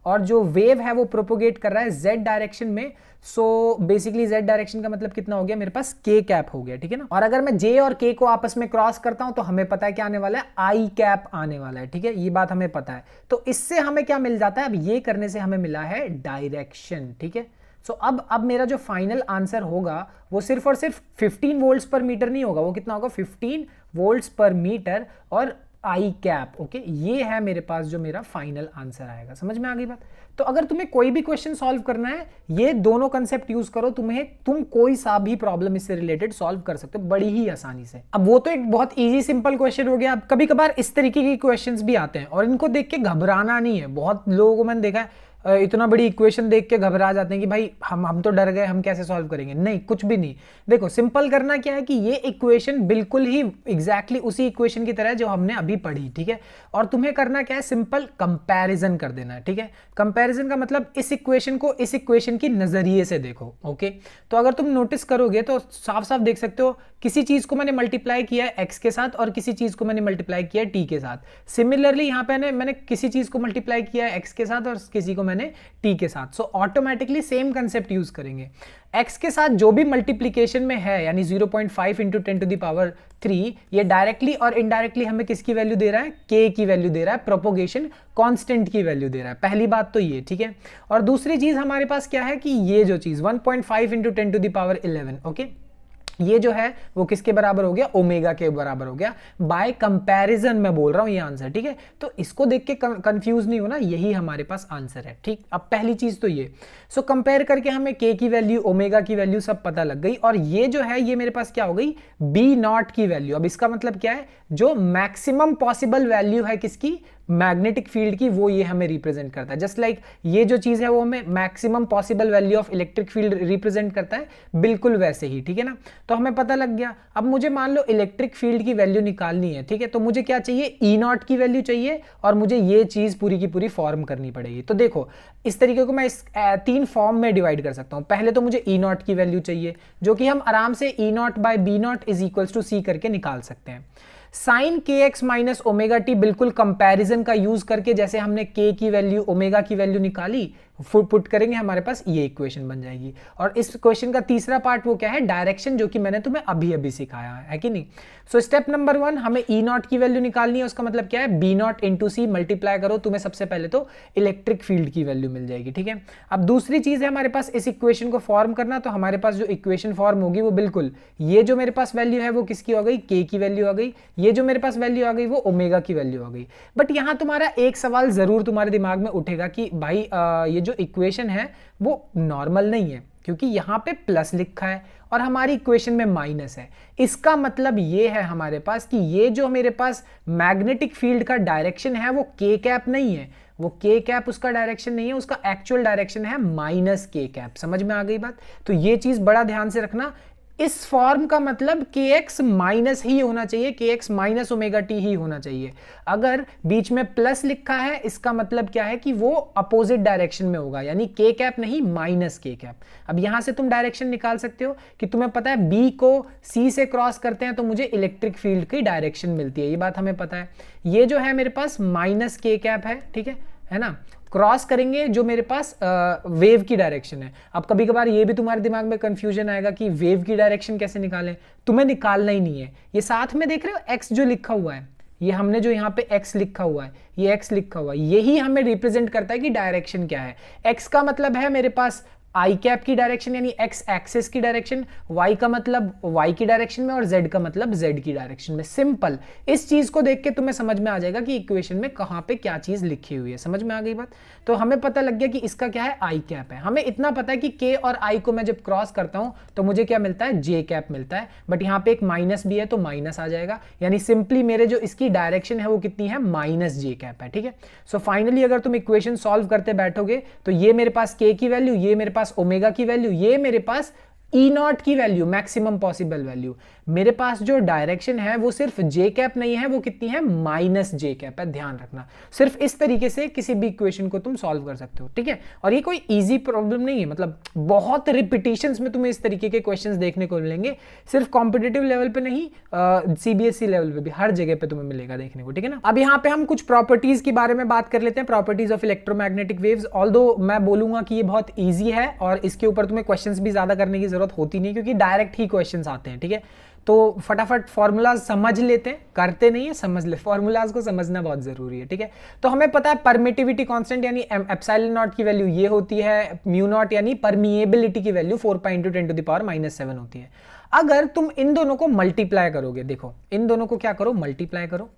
और जो वेव है वो प्रोपोगेट कर रहा है जेड डायरेक्शन में। सो बेसिकली जेड डायरेक्शन का मतलब कितना हो गया, मेरे पास के कैप हो गया, ठीक है ना। और अगर मैं जे और के को आपस में क्रॉस करता हूं तो हमें पता है क्या आने वाला है, आई कैप आने वाला है, ठीक है। ये बात हमें पता है। तो इससे हमें क्या मिल जाता है, अब ये करने से हमें मिला है डायरेक्शन, ठीक है। सो अब मेरा जो फाइनल आंसर होगा वो सिर्फ और सिर्फ 15 वोल्ट्स पर मीटर नहीं होगा, वो कितना होगा, 15 वोल्ट्स पर मीटर और आई कैप, ओके। ये है मेरे पास जो मेरा फाइनल आंसर आएगा। समझ में आ गई बात? तो अगर तुम्हें कोई भी क्वेश्चन सॉल्व करना है, ये दोनों कंसेप्ट यूज करो, तुम कोई सा भी प्रॉब्लम इससे रिलेटेड सॉल्व कर सकते हो बड़ी ही आसानी से। अब वो तो एक बहुत इजी सिंपल क्वेश्चन हो गया। अब कभी कभार इस तरीके के क्वेश्चंस भी आते हैं और इनको देख के घबराना नहीं है। बहुत लोगों को मैंने देखा है इतना बड़ी इक्वेशन देख के घबरा जाते हैं कि भाई हम तो डर गए, हम कैसे सॉल्व करेंगे। नहीं, कुछ भी नहीं। देखो सिंपल करना क्या है कि ये इक्वेशन बिल्कुल ही एग्जैक्टली उसी इक्वेशन की तरह है जो हमने अभी पढ़ी, ठीक है। और तुम्हें करना क्या है, सिंपल कंपैरिजन कर देना है, ठीक है। कंपैरिजन का मतलब इस इक्वेशन को इस इक्वेशन की नजरिए से देखो, ओके। तो अगर तुम नोटिस करोगे तो साफ साफ देख सकते हो, किसी चीज को मैंने मल्टीप्लाई किया है एक्स के साथ और किसी चीज को मैंने मल्टीप्लाई किया है टी के साथ। सिमिलरली यहाँ पे मैंने किसी चीज को मल्टीप्लाई किया है एक्स के साथ और किसी को मैंने t के साथ, so automatically same concept use करेंगे। x के साथ जो भी मल्टीप्लीकेशन में है यानी 0.5 इंटू 10 टू द पावर 3, ये डायरेक्टली और इनडायरेक्टली हमें किसकी वैल्यू दे रहा है, k की वैल्यू दे रहा है, प्रोपोगेशन कांस्टेंट की वैल्यू दे रहा है। पहली बात तो ये, ठीक है। और दूसरी चीज हमारे पास क्या है कि ये जो चीज 1.5 into 10 to the power 11, okay, ये जो है वो किसके बराबर हो गया, ओमेगा के बराबर हो गया। बाय कंपैरिजन मैं बोल रहा हूं ये आंसर, ठीक है। तो इसको देख के कंफ्यूज नहीं होना, यही हमारे पास आंसर है, ठीक। अब पहली चीज तो ये, सो कंपेयर करके हमें के की वैल्यू, ओमेगा की वैल्यू सब पता लग गई। और ये जो है ये मेरे पास क्या हो गई, बी नॉट की वैल्यू। अब इसका मतलब क्या है, जो मैक्सिमम पॉसिबल वैल्यू है किसकी, मैग्नेटिक फील्ड की, वो ये हमें रिप्रेजेंट करता है। जस्ट लाइक ये जो चीज है वो हमें maximum possible value of electric field represent करता है, बिल्कुल वैसे ही, ठीक है ना। तो हमें पता लग गया। अब मुझे मान लो इलेक्ट्रिक फील्ड की वैल्यू निकालनी है, ठीक है। तो मुझे क्या चाहिए, ई नॉट की वैल्यू चाहिए और मुझे ये चीज पूरी की पूरी फॉर्म करनी पड़ेगी। तो देखो इस तरीके को मैं इस 3 फॉर्म में डिवाइड कर सकता हूं। पहले तो मुझे ई नॉट की वैल्यू चाहिए, जो कि हम आराम से E not by B not is equals to C करके निकाल सकते हैं। Sine k x minus omega t, बिल्कुल कंपैरिजन का यूज करके जैसे हमने के की वैल्यू, ओमेगा की वैल्यू निकाली, पुट करेंगे हमारे पास ये इक्वेशन बन जाएगी। और इस क्वेश्चन का तीसरा पार्ट वो क्या है, डायरेक्शन, जो कि मैंने तुम्हें अभी अभी सिखाया है कि नहीं। सो स्टेप नंबर 1, हमें ई नॉट की वैल्यू निकालनी है। उसका मतलब क्या है, B naught into C, multiply करो, तुम्हें सबसे पहले तो इलेक्ट्रिक फील्ड की वैल्यू मिल जाएगी, ठीक है। अब दूसरी चीज है हमारे पास इस इक्वेशन को फॉर्म करना। तो हमारे पास जो इक्वेशन फॉर्म होगी वो बिल्कुल ये जो मेरे पास वैल्यू है वो किसकी हो गई, के की वैल्यू आ गई। ये जो मेरे पास वैल्यू आ गई वो ओमेगा की वैल्यू आ गई। बट यहां तुम्हारा एक सवाल जरूर तुम्हारे दिमाग में उठेगा कि भाई ये जो इक्वेशन है वो नॉर्मल नहीं है, क्योंकि यहां पे प्लस लिखा है और हमारी इक्वेशन में माइनस है। इसका मतलब ये है हमारे पास कि ये जो मेरे पास मैग्नेटिक फील्ड का डायरेक्शन है वो के कैप नहीं है, वो के कैप उसका डायरेक्शन नहीं है, उसका एक्चुअल डायरेक्शन है माइनस के कैप। समझ में आ गई बात। तो ये चीज बड़ा ध्यान से रखना, इस फॉर्म का मतलब के एक्स माइनस ही होना चाहिए, के एक्स माइनस ओमेगा टी ही होना चाहिए। अगर बीच में प्लस लिखा है इसका मतलब क्या है कि वो अपोजिट डायरेक्शन में होगा, यानी के कैप नहीं माइनस के कैप। अब यहां से तुम डायरेक्शन निकाल सकते हो कि तुम्हें पता है बी को सी से क्रॉस करते हैं तो मुझे इलेक्ट्रिक फील्ड की डायरेक्शन मिलती है, ये बात हमें पता है। ये जो है मेरे पास माइनस के कैप है, ठीक है ना। क्रॉस करेंगे जो मेरे पास वेव की डायरेक्शन है। अब कभी कभार ये भी तुम्हारे दिमाग में कंफ्यूजन आएगा कि वेव की डायरेक्शन कैसे निकालें। तुम्हें निकालना ही नहीं है, ये साथ में देख रहे हो एक्स जो लिखा हुआ है, ये हमने जो यहाँ पे x लिखा हुआ है, ये x लिखा हुआ है, यही हमें रिप्रेजेंट करता है कि डायरेक्शन क्या है। x का मतलब है मेरे पास आई कैप की डायरेक्शन यानी एक्स एक्सिस की डायरेक्शन, वाई का मतलब वाई की डायरेक्शन में और जेड का मतलब जेड की डायरेक्शन में। सिंपल, इस चीज को देख के तुम्हें समझ में आ जाएगा कि इक्वेशन में कहां पे क्या चीज लिखी हुई है। समझ में आ गई बात। तो हमें पता लग गया कि इसका क्या है, आई कैप है। हमें इतना पता है कि के और आई को मैं जब क्रॉस करता हूं तो मुझे क्या मिलता है, जे कैप मिलता है। बट यहाँ पे एक माइनस भी है तो माइनस आ जाएगा, यानी सिंपली मेरे जो इसकी डायरेक्शन है वो कितनी है, माइनस जे कैप है, ठीक है। सो फाइनली अगर तुम इक्वेशन सॉल्व करते बैठोगे तो ये मेरे पास के की वैल्यू, ये मेरे पास ओमेगा की वैल्यू, ये मेरे पास ई नॉट की वैल्यू, मैक्सिमम पॉसिबल वैल्यू। मेरे पास जो डायरेक्शन है वो सिर्फ जे कैप नहीं है, वो कितनी है, माइनस जे कैप है। ध्यान रखना, सिर्फ इस तरीके से किसी भी इक्वेशन को तुम सॉल्व कर सकते हो, ठीक है। और ये कोई इजी प्रॉब्लम नहीं है, मतलब बहुत रिपीटिशंस में तुम्हें इस तरीके के क्वेश्चंस देखने को मिलेंगे। सिर्फ कॉम्पिटिटिव लेवल पे नहीं, सीबीएसई लेवल पे भी हर जगह पे तुम्हें मिलेगा देखने को, ठीक है ना। अब यहाँ पे हम कुछ प्रॉपर्टीज के बारे में बात कर लेते हैं, properties of electromagnetic waves. Although मैं बोलूंगा कि ये बहुत ईजी है और इसके ऊपर तुम्हें क्वेश्चंस भी ज्यादा करने की जरूरत होती नहीं, क्योंकि डायरेक्ट ही क्वेश्चंस आते हैं, ठीक है। तो फटाफट फॉर्मूलाज समझ लेते हैं, करते नहीं है, समझ ले, फॉर्मूलाज को समझना बहुत जरूरी है, ठीक है। तो हमें पता है परमिटिविटी कांस्टेंट यानी एप्सिलॉन नॉट की वैल्यू ये होती है, म्यू नॉट यानी परमिएबिलिटी की value 4 pi into 10 to the power -7 होती है। अगर तुम इन दोनों को मल्टीप्लाई करोगे, देखो इन दोनों को क्या करो, मल्टीप्लाई करो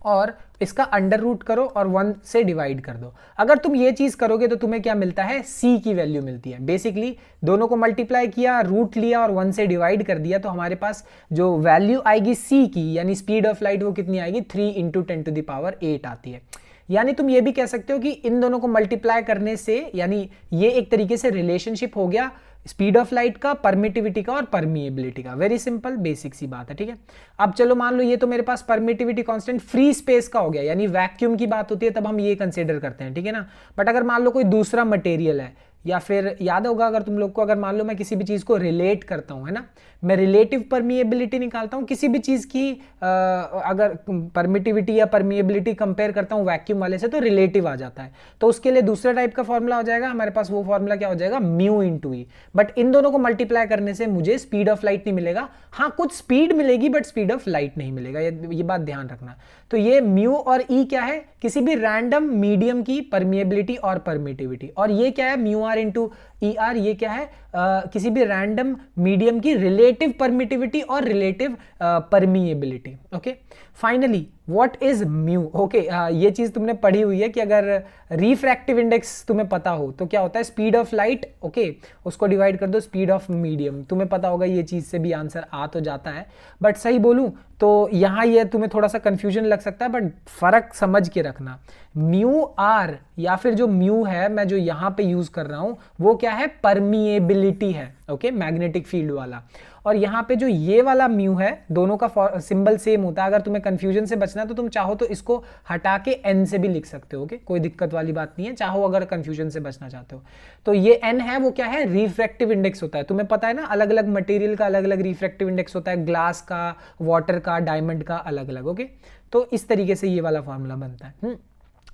और इसका अंडर रूट करो और 1 से डिवाइड कर दो। अगर तुम ये चीज करोगे तो तुम्हें क्या मिलता है, c की वैल्यू मिलती है। बेसिकली दोनों को मल्टीप्लाई किया, रूट लिया और 1 से डिवाइड कर दिया, तो हमारे पास जो वैल्यू आएगी c की यानी स्पीड ऑफ लाइट वो कितनी आएगी, 3 इंटू 10 टू द पावर 8 आती है। यानी तुम ये भी कह सकते हो कि इन दोनों को मल्टीप्लाई करने से, यानी ये एक तरीके से रिलेशनशिप हो गया स्पीड ऑफ लाइट का, परमिटिविटी का और परमिएबिलिटी का। वेरी सिंपल बेसिक सी बात है, ठीक है। अब चलो मान लो ये तो मेरे पास परमिटिविटी कांस्टेंट फ्री स्पेस का हो गया, यानी वैक्यूम की बात होती है तब हम ये कंसीडर करते हैं, ठीक है ना। बट अगर मान लो कोई दूसरा मटेरियल है, या फिर याद होगा अगर तुम लोग को, अगर मान लो मैं किसी भी चीज़ को रिलेट करता हूँ, है ना, मैं रिलेटिव परमिएबिलिटी निकालता हूँ किसी भी चीज़ की, अगर परमिटिविटी या परमिएबिलिटी कंपेयर करता हूँ वैक्यूम वाले से, तो रिलेटिव आ जाता है। तो उसके लिए दूसरा टाइप का फॉर्मूला हो जाएगा हमारे पास, वो फॉर्मूला क्या हो जाएगा, mu into E. But in दोनों को मल्टीप्लाई करने से मुझे स्पीड ऑफ लाइट नहीं मिलेगा, हाँ कुछ स्पीड मिलेगी बट स्पीड ऑफ लाइट नहीं मिलेगा, ये बात ध्यान रखना। तो ये म्यू और ई क्या है, किसी भी रैंडम मीडियम की परमिएबिलिटी और परमिटिविटी, और ये क्या है, mu R into E R, ये क्या है, किसी भी रैंडम मीडियम की रिलेटिव परमिटिविटी और relative permeability. Okay, finally what is mu. Okay, ये चीज तुमने पढ़ी हुई है कि अगर रिफ्रैक्टिव इंडेक्स तुम्हें पता हो तो क्या होता है, स्पीड ऑफ लाइट, ओके, उसको डिवाइड कर दो स्पीड ऑफ मीडियम, तुम्हें पता होगा, ये चीज से भी आंसर आ तो जाता है। बट सही बोलूं तो यहाँ ये तुम्हें थोड़ा सा कंफ्यूजन लग सकता है, बट फर्क समझ के रखना। म्यू आर या फिर जो म्यू है मैं जो यहाँ पे यूज कर रहा हूँ वो क्या है, परमिएबिलिटी है, ओके, मैग्नेटिक फील्ड वाला। और यहाँ पे जो ये वाला म्यू है, दोनों का सिंबल सेम होता है। अगर तुम्हें कंफ्यूजन से बचना है तो तुम चाहो तो इसको हटा के एन से भी लिख सकते हो, ओके, कोई दिक्कत वाली बात नहीं है, चाहो अगर कंफ्यूजन से बचना चाहते हो तो। ये एन है वो क्या है, रिफ्रैक्टिव इंडेक्स होता है, तुम्हें पता है ना, अलग अलग मटेरियल का अलग अलग रिफ्रैक्टिव इंडेक्स होता है, ग्लास का, वाटर का, डायमंड का अलग अलग, ओके। तो इस तरीके से ये वाला फॉर्मूला बनता है।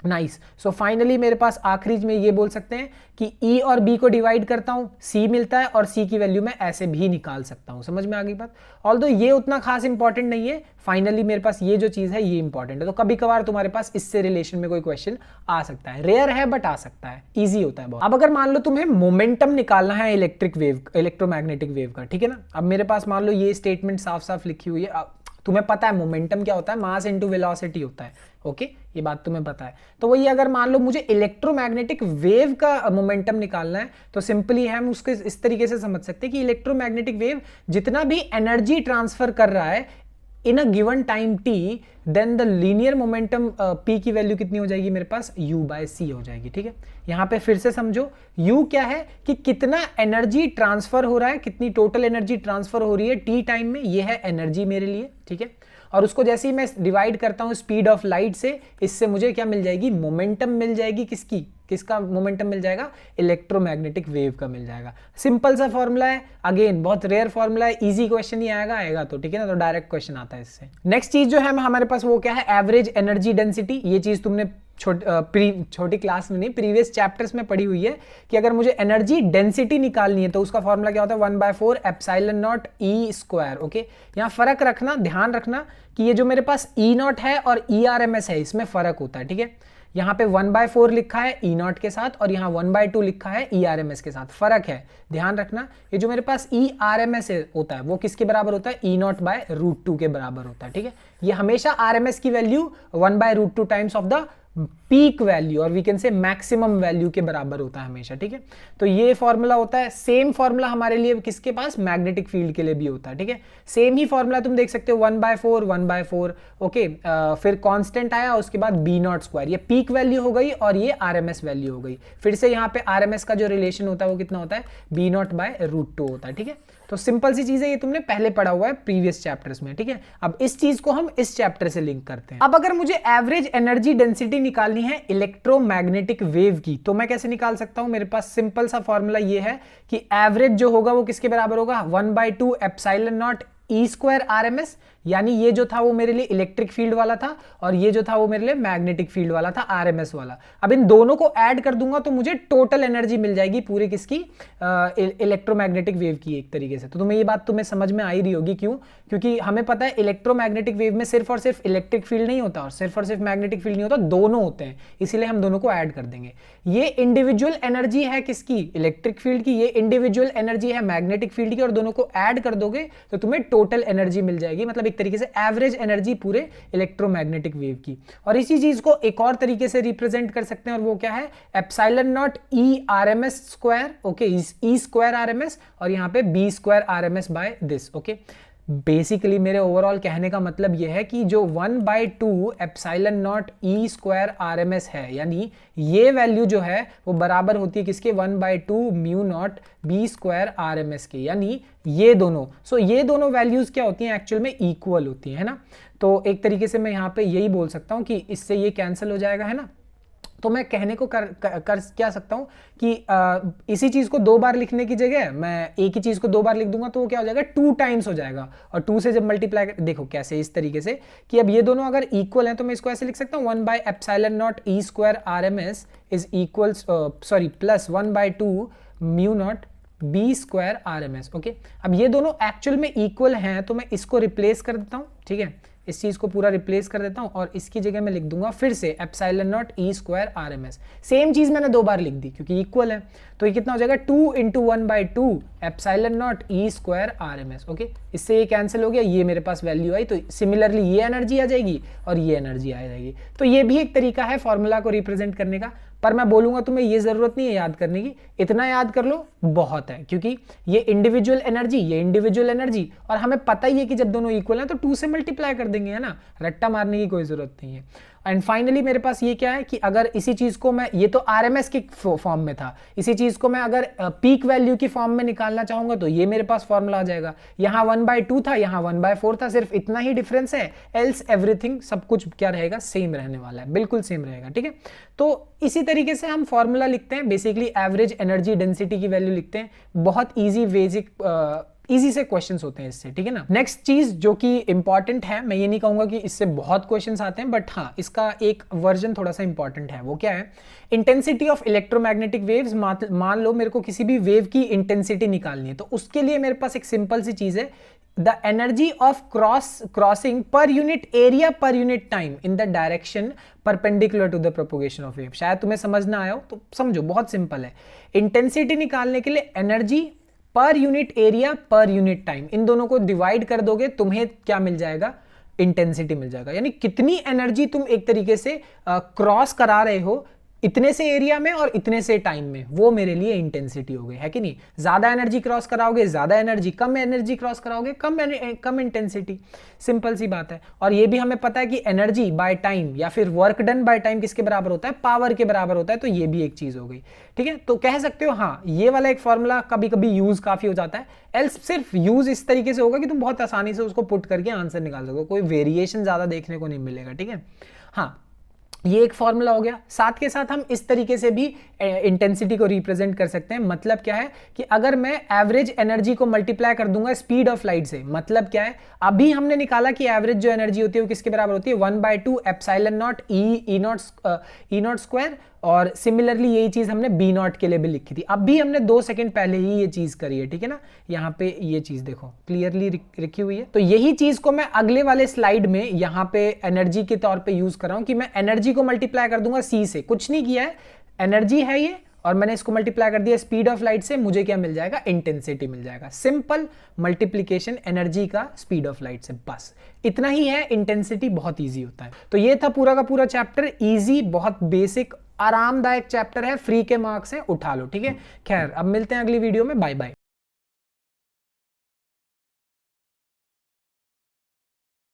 नाइस। सो फाइनली मेरे पास आखिरी में ये बोल सकते हैं कि E और B को डिवाइड करता हूं, C मिलता है, और C की वैल्यू मैं ऐसे भी निकाल सकता हूं। समझ में आ गई बात। ऑल्दो ये उतना खास इंपॉर्टेंट नहीं है, फाइनली मेरे पास ये जो चीज है ये इंपॉर्टेंट है। तो कभी कभार तुम्हारे पास इससे रिलेशन में कोई क्वेश्चन आ सकता है, रेयर है बट आ सकता है, ईजी होता है बहुत। अब अगर मान लो तुम्हें मोमेंटम निकालना है इलेक्ट्रिक वेव, इलेक्ट्रोमैग्नेटिक वेव का, ठीक है ना। अब मेरे पास मान लो ये स्टेटमेंट साफ साफ लिखी हुई है, तुम्हें पता है मोमेंटम क्या होता है, मास इनटू वेलोसिटी होता है, ओके, ये बात तुम्हें पता है। तो वही अगर मान लो मुझे इलेक्ट्रोमैग्नेटिक वेव का मोमेंटम निकालना है तो सिंपली हम उसके इस तरीके से समझ सकते हैं कि इलेक्ट्रोमैग्नेटिक वेव जितना भी एनर्जी ट्रांसफर कर रहा है in a given time t, then the linear momentum p की वैल्यू कितनी हो जाएगी मेरे पास, u बाय c हो जाएगी, ठीक है। यहां पे फिर से समझो, u क्या है कि कितना एनर्जी ट्रांसफर हो रहा है, कितनी टोटल एनर्जी ट्रांसफर हो रही है t टाइम में, ये है एनर्जी मेरे लिए, ठीक है। और उसको जैसे ही मैं डिवाइड करता हूं स्पीड ऑफ लाइट से, इससे मुझे क्या मिल जाएगी, मोमेंटम मिल जाएगी, किसका मोमेंटम मिल जाएगा, इलेक्ट्रोमैग्नेटिक वेव का मिल जाएगा। सिंपल सा फॉर्मूला है, अगेन बहुत रेयर फॉर्मूला है, इजी क्वेश्चन ही आएगा तो, ठीक है ना, तो डायरेक्ट क्वेश्चन आता है इससे। नेक्स्ट चीज जो है हमारे पास वो क्या है, एवरेज एनर्जी डेंसिटी। ये चीज तुमने छोटी क्लास में नहीं, प्रीवियस चैप्टर्स में पढ़ी हुई है कि अगर मुझे एनर्जी डेंसिटी निकालनी है तो उसका फॉर्मूला क्या होता है, 1/4 epsilon naught E square, okay. यहाँ फर्क रखना, ध्यान रखना कि ये जो मेरे पास ई नॉट है और ई आर एम एस है, इसमें फर्क होता है, ठीक है। यहाँ पे 1/4 लिखा है ई नॉट के साथ और यहाँ 1/2 लिखा है ई आर एम एस के साथ, फर्क है, ध्यान रखना। ये जो मेरे पास ई आर एम एस होता है वो किसके बराबर होता है, ई नॉट बाय √2 के बराबर होता है, ठीक है। ये हमेशा आर एम एस की value 1/√2 times of the peak value और we can say maximum value के बराबर होता है हमेशा, ठीक है। तो ये फॉर्मूला होता है, सेम फॉर्मूला हमारे लिए किसके पास, मैग्नेटिक फील्ड के लिए भी होता है, ठीक है। सेम ही फॉर्मूला तुम देख सकते हो, 1/4 ओके, फिर कांस्टेंट आया, उसके बाद बी नॉट स्क्वायर, ये पीक वैल्यू हो गई और ये आरएमएस वैल्यू हो गई। फिर से यहाँ पे आरएमएस का जो रिलेशन होता है वो कितना होता है, बी नॉट बाय √2 होता है, ठीक है। तो सिंपल सी चीज है, ये तुमने पहले पढ़ा हुआ है प्रीवियस चैप्टर्स में, ठीक है। अब इस चीज को हम इस चैप्टर से लिंक करते हैं। अब अगर मुझे एवरेज एनर्जी डेंसिटी निकालनी है इलेक्ट्रोमैग्नेटिक वेव की, तो मैं कैसे निकाल सकता हूं, मेरे पास सिंपल सा फॉर्मूला ये है कि एवरेज जो होगा वो किसके बराबर होगा, 1/2 epsilon naught E square R M S, यानी ये जो था वो मेरे लिए इलेक्ट्रिक फील्ड वाला था और ये जो था वो मेरे लिए मैग्नेटिक फील्ड वाला था, आरएमएस वाला। अब इन दोनों को ऐड कर दूंगा तो मुझे टोटल एनर्जी मिल जाएगी पूरी किसकी, इलेक्ट्रोमैग्नेटिक वेव की एक तरीके से। तो तुम्हें ये बात तुम्हें समझ में आई रही होगी, क्यों, क्योंकि हमें पता है इलेक्ट्रोमैग्नेटिक वेव में सिर्फ और सिर्फ इलेक्ट्रिक फील्ड नहीं होता और सिर्फ मैग्नेटिक फील्ड नहीं होता, दोनों होते हैं, इसीलिए हम दोनों को ऐड कर देंगे। ये इंडिविजुअल एनर्जी है किसकी, इलेक्ट्रिक फील्ड की, ये इंडिविजुअल एनर्जी है मैग्नेटिक फील्ड की, और दोनों को ऐड कर दोगे तो तुम्हें टोटल एनर्जी मिल जाएगी, मतलब एक तरीके से एवरेज एनर्जी पूरे इलेक्ट्रोमैग्नेटिक वेव की। और इसी चीज को एक और तरीके से रिप्रेजेंट कर सकते हैं और वो क्या है, epsilon naught E RMS square, okay, E square RMS और यहाँ पे B square RMS by this, okay. Basically मेरे ओवरऑल कहने का मतलब यह है कि जो 1/2 epsilon naught E square RMS है, यानी ये वैल्यू जो है वो बराबर होती है किसके, 1/2 mu not be square RMS के, यानी ये दोनों। सो ये दोनों वैल्यूज क्या होती हैं, एक्चुअल में इक्वल होती है ना। तो एक तरीके से मैं यहाँ पे यही बोल सकता हूँ कि इससे ये कैंसिल हो जाएगा, है ना। तो मैं कहने को कर क्या सकता हूं कि इसी चीज को 2 बार लिखने की जगह मैं एक ही चीज को 2 बार लिख दूंगा तो वो क्या हो जाएगा 2 टाइम्स हो जाएगा। और 2 से जब मल्टीप्लाई देखो कैसे, इस तरीके से कि अब ये दोनों अगर इक्वल हैं तो मैं इसको ऐसे लिख सकता हूं 1/ε0 e square RMS is equals plus 1/2 mu not be square RMS। Okay, अब ये दोनों एक्चुअल में इक्वल हैं तो मैं इसको रिप्लेस कर देता हूं, ठीक है, इस चीज को पूरा रिप्लेस कर देता हूं और इसकी जगह मैं लिख दूंगा फिर से ε0 e स्क्वायर RMS। सेम चीज मैंने 2 बार लिख दी क्योंकि इक्वल है, तो ये कितना हो जाएगा 2 × 1/2 ε0 e स्क्वायर RMS। ओके, इससे ये कैंसिल हो गया, ये मेरे पास वैल्यू आई, तो सिमिलरली ये एनर्जी आ जाएगी और ये एनर्जी आ जाएगी। तो ये भी एक तरीका है फॉर्मूला को रिप्रेजेंट करने का, पर मैं बोलूंगा तुम्हें ये जरूरत नहीं है याद करने की, इतना याद कर लो बहुत है, क्योंकि ये इंडिविजुअल एनर्जी, ये इंडिविजुअल एनर्जी, और हमें पता ही है कि जब दोनों इक्वल हैं तो 2 से मल्टीप्लाई कर देंगे, है ना, रट्टा मारने की कोई जरूरत नहीं है। एंड फाइनली मेरे पास ये क्या है कि अगर इसी चीज को मैं, ये तो RMS के फॉर्म में था, इसी चीज को मैं अगर पीक वैल्यू की फॉर्म में निकालना चाहूंगा तो ये मेरे पास फॉर्मूला आ जाएगा। यहाँ 1/2 था, यहाँ 1/4 था, सिर्फ इतना ही डिफरेंस है, एल्स एवरीथिंग सब कुछ क्या रहेगा, सेम रहने वाला है, बिल्कुल सेम रहेगा। ठीक है, तो इसी तरीके से हम फॉर्मूला लिखते हैं, बेसिकली एवरेज एनर्जी डेंसिटी की वैल्यू लिखते हैं। बहुत ईजी बेसिक इजी से क्वेश्चंस होते हैं इससे, ठीक है ना। नेक्स्ट चीज जो कि इंपॉर्टेंट है, मैं ये नहीं कहूंगा कि इससे बहुत क्वेश्चंस आते हैं, बट हाँ इसका एक वर्जन थोड़ा सा इंपॉर्टेंट है। वो क्या है, इंटेंसिटी ऑफ इलेक्ट्रोमैग्नेटिक वेव्स। मान लो मेरे को किसी भी वेव की इंटेंसिटी निकालनी है, तो उसके लिए मेरे पास एक सिंपल सी चीज है, the energy of crossing per unit area per unit time in the direction perpendicular to the propagation of wave. शायद तुम्हें समझ ना आया हो तो समझो, बहुत सिंपल है। इंटेंसिटी निकालने के लिए energy per unit area per unit time, इन दोनों को डिवाइड कर दोगे, तुम्हें क्या मिल जाएगा, इंटेंसिटी मिल जाएगा। यानी कितनी एनर्जी तुम एक तरीके से क्रॉस करा रहे हो इतने से एरिया में और इतने से टाइम में, वो मेरे लिए इंटेंसिटी हो गई, है कि नहीं। ज्यादा एनर्जी क्रॉस कराओगे ज्यादा एनर्जी, कम एनर्जी क्रॉस कराओगे कम इंटेंसिटी, सिंपल सी बात है। और ये भी हमें पता है कि एनर्जी बाय टाइम या फिर वर्क डन बाय टाइम किसके बराबर होता है, पावर के बराबर होता है, तो ये भी एक चीज हो गई। ठीक है, तो कह सकते हो हाँ ये वाला एक फॉर्मूला कभी कभी यूज काफी हो जाता है, एल्स सिर्फ यूज इस तरीके से होगा कि तुम बहुत आसानी से उसको पुट करके आंसर निकाल सको, कोई वेरिएशन ज्यादा देखने को नहीं मिलेगा। ठीक है, हाँ ये एक फॉर्मूला हो गया। साथ के साथ हम इस तरीके से भी इंटेंसिटी को रिप्रेजेंट कर सकते हैं। मतलब क्या है कि अगर मैं एवरेज एनर्जी को मल्टीप्लाई कर दूंगा स्पीड ऑफ लाइट से, मतलब क्या है, अभी हमने निकाला कि एवरेज जो एनर्जी होती है वो किसके बराबर होती है, 1/2 ε0 ई नॉट स्क्वायर, और सिमिलरली यही चीज हमने बी नॉट के लिए भी लिखी थी। अब भी हमने 2 सेकंड पहले ही ये चीज करी है, ठीक है ना। यहाँ पे ये चीज देखो क्लियरली लिखी हुई है, तो यही चीज को मैं अगले वाले स्लाइड में यहाँ पे एनर्जी के तौर पे यूज कर रहा हूं कि मैं एनर्जी को मल्टीप्लाई कर दूंगा सी से, कुछ नहीं किया है, एनर्जी है ये और मैंने इसको मल्टीप्लाई कर दिया स्पीड ऑफ लाइट से, मुझे क्या मिल जाएगा, इंटेंसिटी मिल जाएगा। सिंपल मल्टीप्लीकेशन एनर्जी का स्पीड ऑफ लाइट से, बस इतना ही है। इंटेंसिटी बहुत ईजी होता है। तो ये था पूरा का पूरा चैप्टर, ईजी, बहुत बेसिक, आरामदायक चैप्टर है, फ्री के मार्क्स हैं, उठा लो। ठीक है, खैर अब मिलते हैं अगली वीडियो में, बाय बाय।